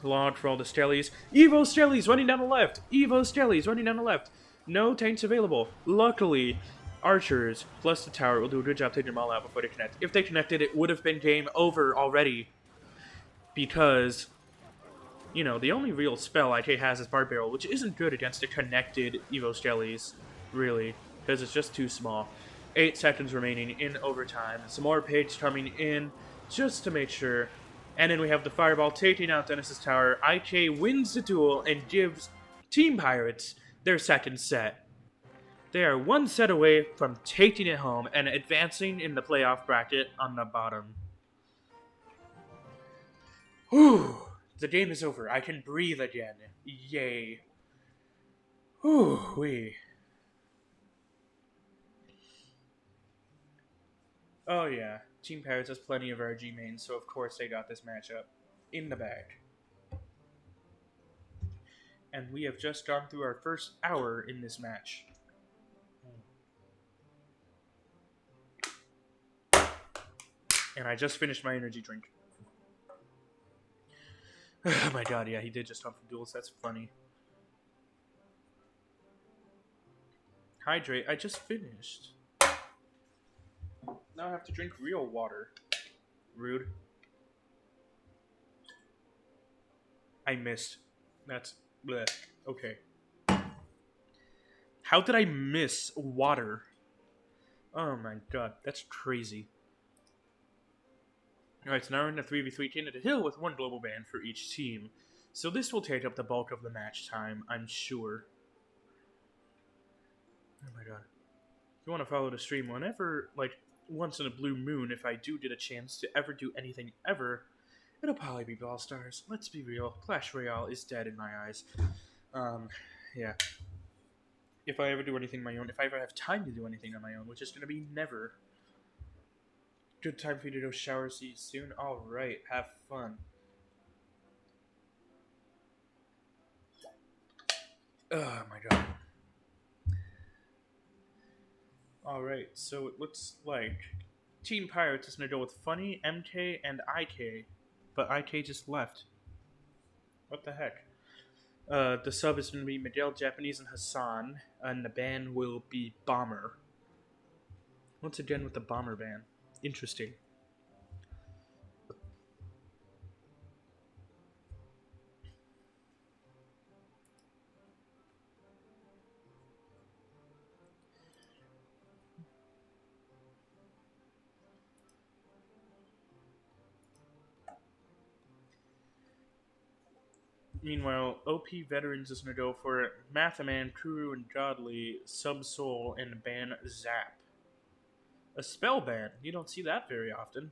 Log for all the Stellies. Evo Stellies running down the left. Evo Stellies running down the left. No tanks available. Luckily, archers plus the tower will do a good job taking them all out before they connect. If they connected, it would have been game over already. Because, you know, the only real spell IK has is Bard Barrel, which isn't good against the connected Evo Stellies, really, because it's just too small. 8 seconds remaining in overtime. Some more pigs coming in just to make sure. And then we have the Fireball taking out Dennis's tower. IK wins the duel and gives Team Pirates their second set. They are one set away from taking it home and advancing in the playoff bracket on the bottom. Whew. The game is over. I can breathe again. Yay. Whew. Wee. Oh yeah. Team Pirates has plenty of RG mains, so of course they got this matchup in the bag. And we have just gone through our first hour in this match. And I just finished my energy drink. Oh my god, yeah, he did just hunt for duels. That's funny. Hydrate. I just finished. Now I have to drink real water. Rude. I missed. That's bleh. Okay. How did I miss water? Oh my god, that's crazy. Alright, so now we're in a 3v3 King of the Hill with one global ban for each team. So this will take up the bulk of the match time, I'm sure. Oh my god. If you want to follow the stream whenever, like, once in a blue moon, if I do get a chance to ever do anything ever, it'll probably be Brawl Stars. Let's be real. Clash Royale is dead in my eyes. Yeah. If I ever do anything on my own, if I ever have time to do anything on my own, which is going to be never. Good time for you to go shower. See you soon. Alright, have fun. Oh my god. Alright, so it looks like Team Pirates is going to go with Funny, MK, and IK. But IK just left. What the heck? The sub is going to be Miguel, Japanese, and Hassan. And the ban will be Bomber. Once again with the Bomber ban. Interesting. Meanwhile, OP Veterans is going to go for Mathaman, Kuru, and Godly, Subsoul, and ban Zap. A spell ban. You don't see that very often.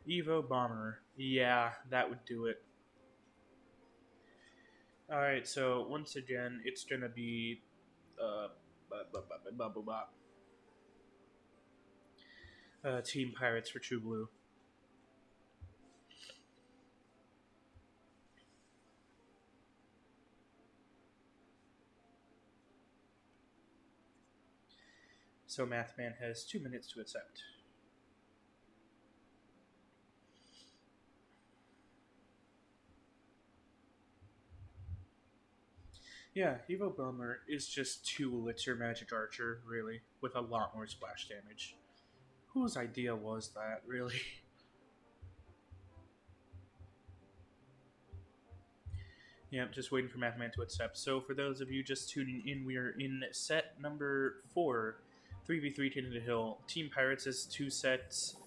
Evo Bomber. Yeah, that would do it. Alright, so once again, it's going to be... Team Pirates for True Blue. So Mathman has 2 minutes to accept. Yeah, Evo Bomber is just 2 Elixir Magic Archer, really, with a lot more splash damage. Whose idea was that, really? Yeah, just waiting for Mathman to accept. So for those of you just tuning in, we are in set number 4, 3v3 King of the Hill. Team Pirates has 2 sets,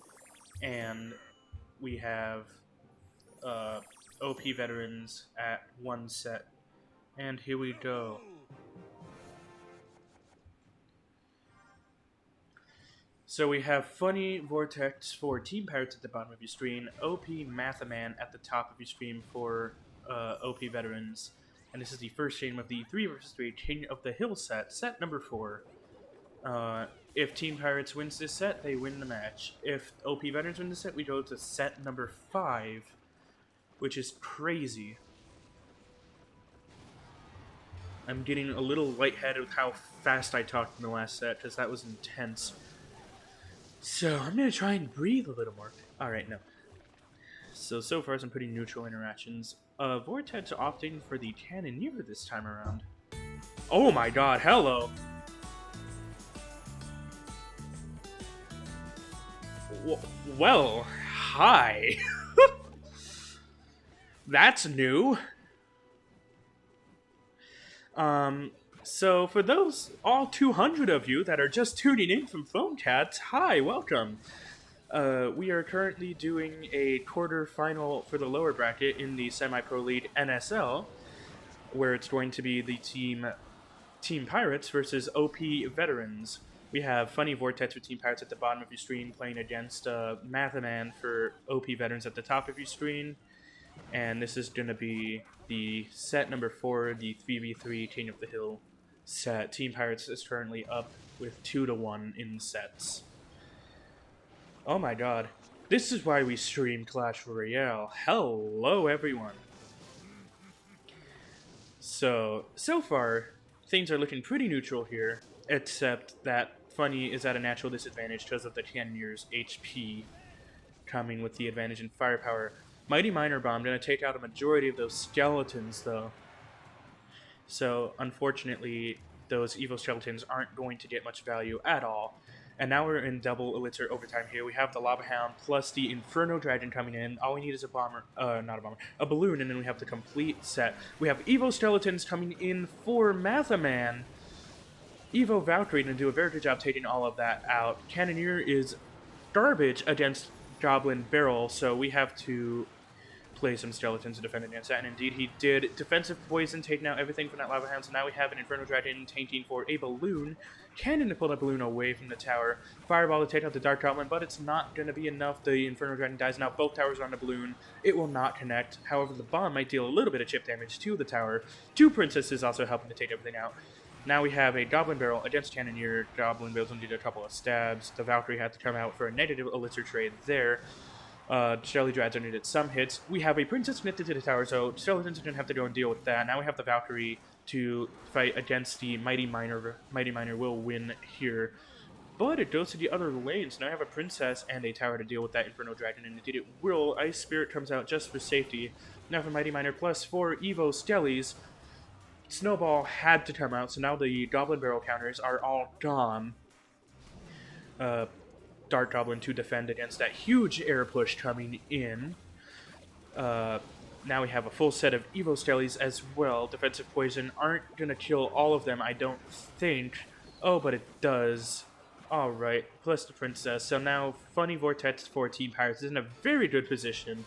and we have OP Veterans at 1 set. And here we go. So we have Funny Vortex for Team Pirates at the bottom of your screen, OP Mathaman at the top of your screen for OP Veterans. And this is the first game of the 3 vs 3 King of the Hill set, set number 4. If Team Pirates wins this set, they win the match. If OP Veterans win this set, we go to set number 5, which is crazy. I'm getting a little lightheaded with how fast I talked in the last set, because that was intense. So, I'm going to try and breathe a little more. Alright, no. So far some pretty neutral interactions. Vortex opting for the Cannoneer this time around. Oh my god, hello! Well, hi! That's new! So for those, all 200 of you that are just tuning in from Phone Cats, hi, welcome. We are currently doing a quarterfinal for the lower bracket in the Semi-Pro League NSL, where it's going to be the Team Pirates versus OP Veterans. We have Funny Vortex with Team Pirates at the bottom of your screen playing against Mathaman for OP Veterans at the top of your screen. And this is going to be the set number 4, the 3v3 King of the Hill set. Team Pirates is currently up with 2-1 in sets. Oh my god. This is why we stream Clash Royale. Hello, everyone. So far, things are looking pretty neutral here, except that Funny is at a natural disadvantage because of the Cannoneer's HP coming with the advantage in firepower. Mighty Miner Bomb going to take out a majority of those skeletons, though. So, unfortunately, those Evo skeletons aren't going to get much value at all. And now we're in double Elixir overtime here. We have the Lava Hound plus the Inferno Dragon coming in. All we need is a bomber, not a bomber, a balloon, and then we have the complete set. We have Evo skeletons coming in for Mathaman. Evo Valkyrie going to do a very good job taking all of that out. Cannoneer is garbage against Goblin Barrel, so we have to play some skeletons to defend against that, and indeed he did. Defensive poison taking out everything from that Lava Hound, so now we have an Inferno Dragon tanking for a balloon. Cannon to pull that balloon away from the tower. Fireball to take out the Dark Goblin, but it's not going to be enough. The Inferno Dragon dies. Now both towers are on the balloon. It will not connect. However, the bomb might deal a little bit of chip damage to the tower. 2 princesses also helping to take everything out. Now we have a Goblin Barrel against Cannoneer. Goblin Barrel's going to do a couple of stabs. The Valkyrie had to come out for a negative Elixir trade there. Shelly Drads needed some hits. We have a Princess connected to the tower, so Skeletons are going to have to go and deal with that. Now we have the Valkyrie to fight against the Mighty Miner. Mighty Miner will win here. But it goes to the other lane, so now I have a Princess and a tower to deal with that Inferno Dragon, and indeed it will. Ice Spirit comes out just for safety. Now for Mighty Miner plus 4 Evo Skellies. Snowball had to come out, so now the Goblin Barrel counters are all gone. Dark Goblin to defend against that huge air push coming in. Now we have a full set of Evo Skellies as well. Defensive Poison aren't going to kill all of them, I don't think. Oh, but it does. Alright, plus the Princess. So now Funny Vortex for Team Pirates is in a very good position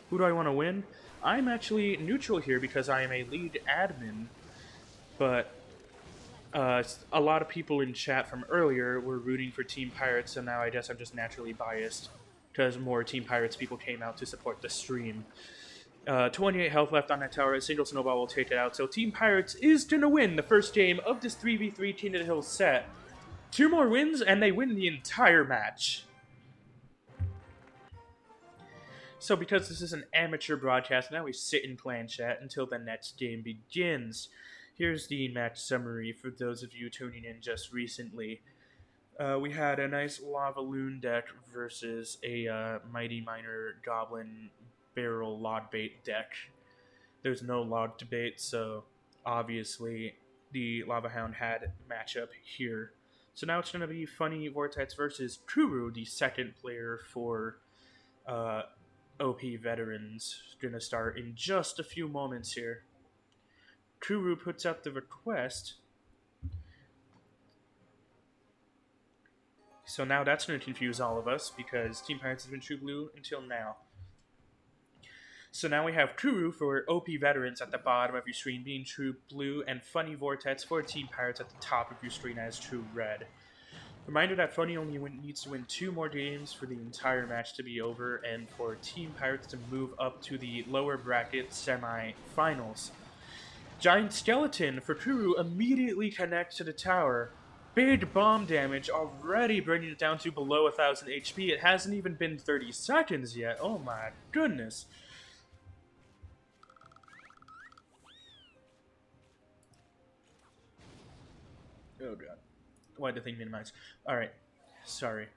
Who do I want to win? I'm actually neutral here because I am a lead admin, but a lot of people in chat from earlier were rooting for Team Pirates, so now I guess I'm just naturally biased because more Team Pirates people came out to support the stream. 28 health left on that tower. A single snowball will take it out. So Team Pirates is going to win the first game of this 3v3 King of the Hill set. 2 more wins, and they win the entire match. So because this is an amateur broadcast, now we sit in clan chat until the next game begins. Here's the match summary for those of you tuning in just recently. We had a nice Lava Loon deck versus a Mighty Miner Goblin Barrel Log Bait deck. There's no log debate, so obviously the Lava Hound had matchup here. So now it's going to be Funny Vortex versus Kuru, the second player for OP Veterans. Going to start in just a few moments here. Kuru puts out the request. So now that's going to confuse all of us because Team Pirates has been True Blue until now. So now we have Kuru for OP Veterans at the bottom of your screen being True Blue, and Funny Vortex for Team Pirates at the top of your screen as True Red. Reminder that Funny only needs to win 2 more games for the entire match to be over, and for Team Pirates to move up to the lower bracket semi-finals. Giant Skeleton for Kuru immediately connects to the tower. Big bomb damage, already bringing it down to below 1000 HP. It hasn't even been 30 seconds yet. Oh my goodness. Oh god. Why did the thing minimize? Alright. Sorry.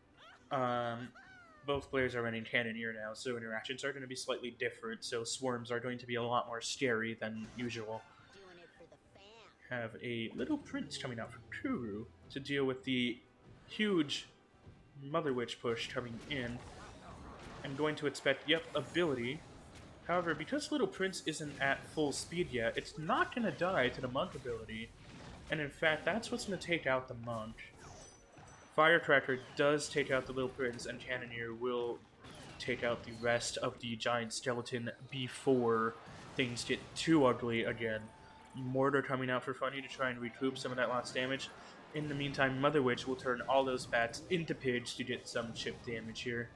Both players are running Cannoneer now, so interactions are going to be slightly different, so swarms are going to be a lot more scary than usual. Have a little prince coming out from Kuru to deal with the huge Mother Witch push coming in. I'm going to expect, yep, ability. However, because Little Prince isn't at full speed yet, it's not going to die to the Monk ability. And in fact, that's what's going to take out the Monk. Firecracker does take out the Little Prince, and Cannoneer will take out the rest of the Giant Skeleton before things get too ugly again. Mortar coming out for Funny to try and recoup some of that lost damage. In the meantime, Mother Witch will turn all those bats into pigs to get some chip damage here.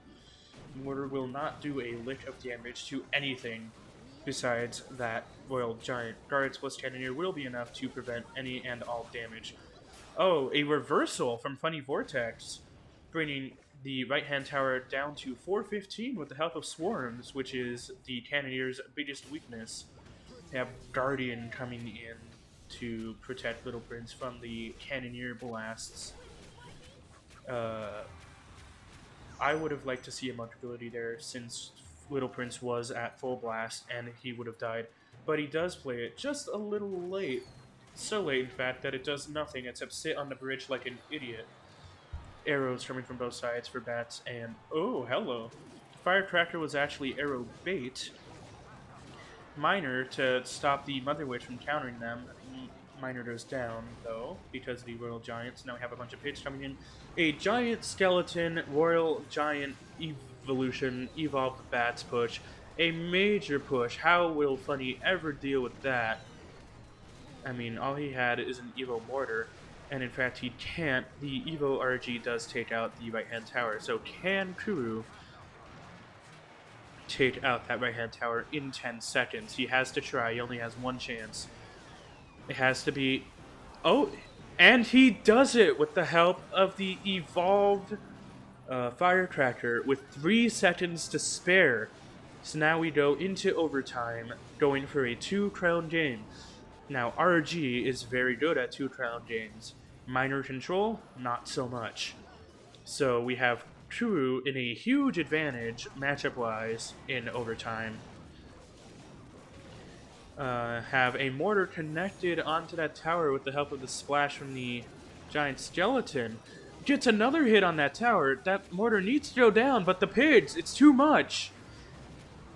Mortar will not do a lick of damage to anything besides that Royal Giant. Guards plus Cannoneer will be enough to prevent any and all damage. Oh, a reversal from Funny Vortex, bringing the right-hand tower down to 415 with the help of Swarms, which is the Cannoneer's biggest weakness. They have Guardian coming in to protect Little Prince from the Cannoneer blasts. I would have liked to see a Monk ability there since Little Prince was at full blast and he would have died. But he does play it just a little late. So late, in fact, that it does nothing except sit on the bridge like an idiot. Arrows coming from both sides for bats, and oh, hello. Firecracker was actually arrow bait. Miner to stop the Mother Witch from countering them. Miner goes down, though, because the Royal Giants now have a bunch of hits coming in. A Giant Skeleton, Royal Giant Evolution, Evolved Bats push. A major push. How will Funny ever deal with that? I mean, all he had is an Evo Mortar, and in fact he can't. The Evo RG does take out the right-hand tower, so can Kuru take out that right-hand tower in 10 seconds? He has to try. He only has one chance. It has to be... Oh, and he does it with the help of the evolved Firecracker with 3 seconds to spare. So now we go into overtime, going for a 2-crown game. Now, RG is very good at 2-crown games. Minor Control, not so much. So we have Kuru in a huge advantage, matchup-wise, in overtime. Have a mortar connected onto that tower with the help of the splash from the Giant Skeleton. Gets another hit on that tower. That mortar needs to go down, but the pigs, it's too much.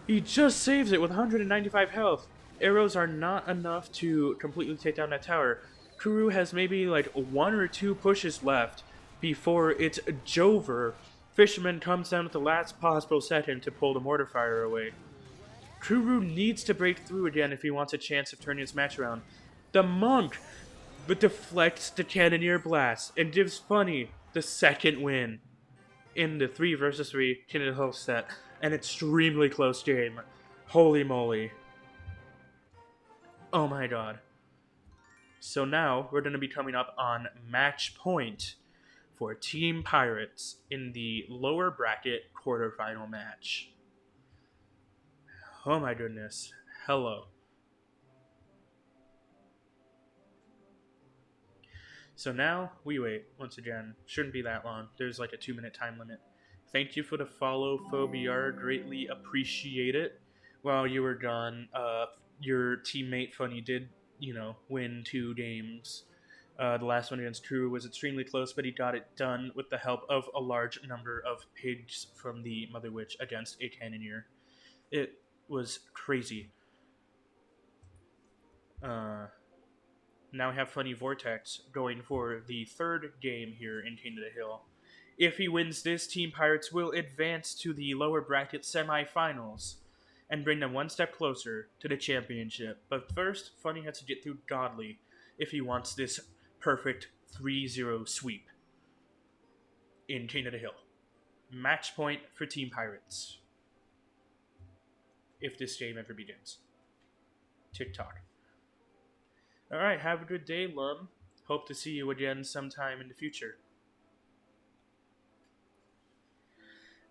He just saves it with 195 health. Arrows are not enough to completely take down that tower. Kuru has maybe like 1 or 2 pushes left before it's Jover. Fisherman comes down at the last possible second to pull the mortar fire away. Kuru needs to break through again if he wants a chance of turning his match around. The Monk but deflects the Cannoneer Blast and gives Funny the second win in the 3 versus 3 Canada Hill set. An extremely close game. Holy moly. Oh my god. So now we're going to be coming up on match point for Team Pirates in the lower bracket quarterfinal match. Oh my goodness. Hello. So now we wait. Once again, shouldn't be that long. There's like a 2-minute time limit. Thank you for the follow, Phobiar. Greatly appreciate it. While you were gone, your teammate Funny did, win 2 games. The last one against True was extremely close, but he got it done with the help of a large number of pigs from the Mother Witch against a Cannoneer. It was crazy. Now we have Funny Vortex going for the 3rd game here in Canada Hill. If he wins this, Team Pirates will advance to the lower bracket semifinals and bring them one step closer to the championship. But first, Funny has to get through Godly if he wants this perfect 3-0 sweep in Canada Hill. Match point for Team Pirates. If this game ever begins. TikTok. Alright, have a good day, Lum. Hope to see you again sometime in the future.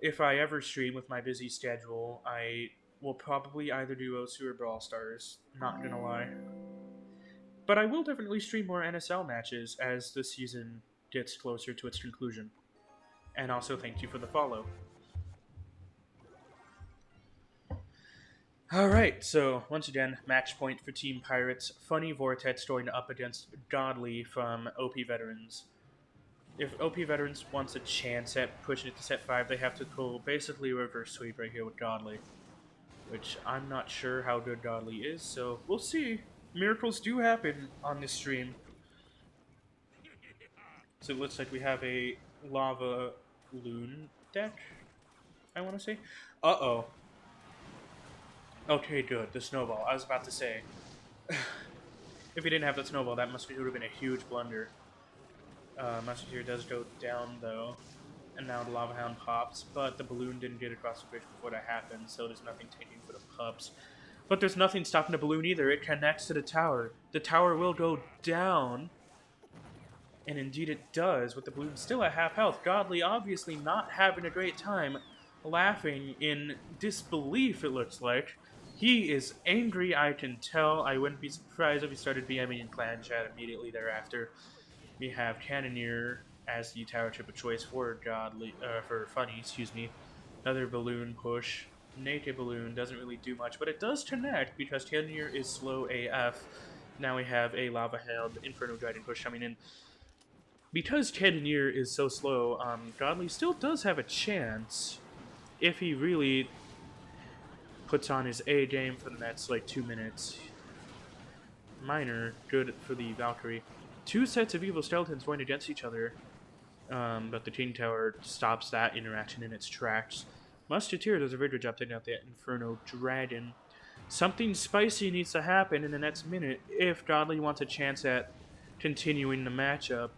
If I ever stream with my busy schedule, I will probably either do Osu or Brawl Stars, not gonna lie. But I will definitely stream more NSL matches as the season gets closer to its conclusion. And also thank you for the follow. Alright, so once again, match point for Team Pirates. Funny Vortex going up against Godly from OP Veterans. If OP Veterans wants a chance at pushing it to set 5, they have to pull basically a reverse sweep right here with Godly. Which I'm not sure how good Godly is, so we'll see. Miracles do happen on this stream. So it looks like we have a Lava Loon deck, I want to say. Uh-oh. Okay, good. The snowball. I was about to say. If he didn't have the snowball, that would have been a huge blunder. Musketeer does go down, though. And now the Lava Hound pops. But the balloon didn't get across the bridge before that happened, so there's nothing taking for the pups. But there's nothing stopping the balloon either. It connects to the tower. The tower will go down. And indeed it does, with the balloon still at half health. Godly obviously not having a great time. Laughing in disbelief, it looks like. He is angry, I can tell. I wouldn't be surprised if he started BMing in clan chat immediately thereafter. We have Cannoneer as the tower chip of choice for Funny, excuse me. Another balloon push. Naked balloon doesn't really do much, but it does connect because Cannoneer is slow AF. Now we have a Lava Hound Inferno Dragon push coming in. Because Cannoneer is so slow, Godly still does have a chance if he really puts on his A game for the next, 2 minutes. Minor, good for the Valkyrie. 2 sets of evil skeletons going against each other, but the King Tower stops that interaction in its tracks. Musketeer does a very good job taking out that Inferno Dragon. Something spicy needs to happen in the next minute if Godly wants a chance at continuing the matchup.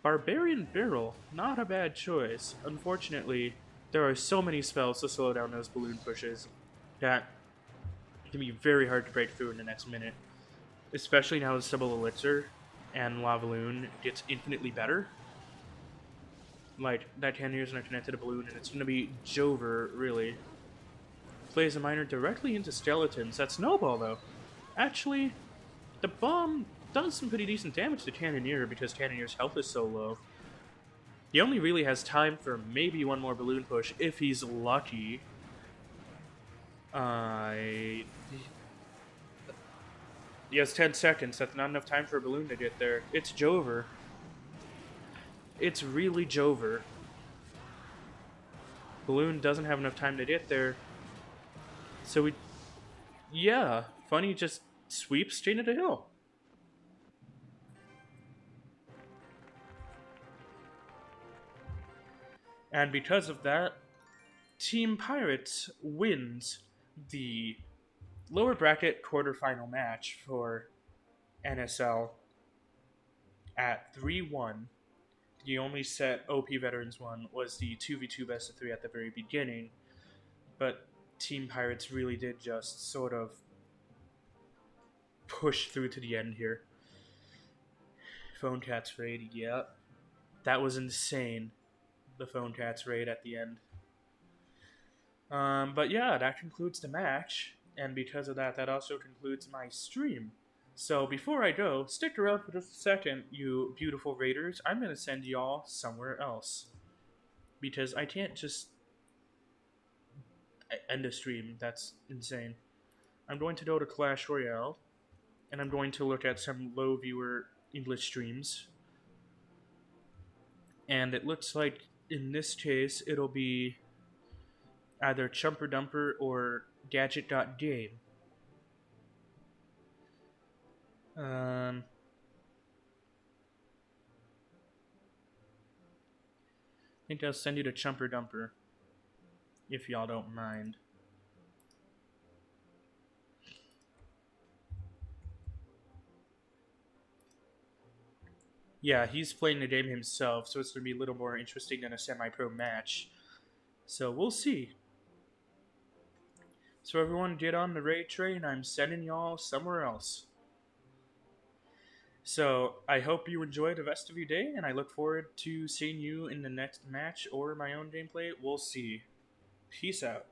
Barbarian Barrel, not a bad choice. Unfortunately, there are so many spells to slow down those balloon pushes that it can be very hard to break through in the next minute. Especially now the Stubble Elixir and Lavaloon gets infinitely better. Like, that Cannoneer's not connected to balloon, and it's going to be Jover, really. Plays a miner directly into skeletons. That snowball, though. Actually, the bomb does some pretty decent damage to Cannoneer because Cannoneer's health is so low. He only really has time for maybe one more balloon push if he's lucky. He has 10 seconds. That's not enough time for a balloon to get there. It's Jover. It's really Jover. Balloon doesn't have enough time to get there. So yeah, Funny just sweeps Canada Hill. And because of that, Team Pirates wins the lower bracket quarterfinal match for NSL at 3-1. The only set OP Veterans won was the 2v2 best of 3 at the very beginning, but Team Pirates really did just sort of push through to the end here. Phone Cats raid, yeah. That was insane, the Phone Cats raid at the end. But yeah, that concludes the match, and because of that, that also concludes my stream. So before I go, stick around for just a second, you beautiful raiders. I'm going to send y'all somewhere else. Because I can't just end a stream. That's insane. I'm going to go to Clash Royale, and I'm going to look at some low viewer English streams. And it looks like, in this case, it'll be either Chumper Dumper or Gadget.game. I think I'll send you to Chumper Dumper, if y'all don't mind. Yeah, he's playing the game himself, so it's going to be a little more interesting than a semi-pro match. So we'll see. So everyone get on the raid train. I'm sending y'all somewhere else. So I hope you enjoy the rest of your day, and I look forward to seeing you in the next match or my own gameplay. We'll see. Peace out.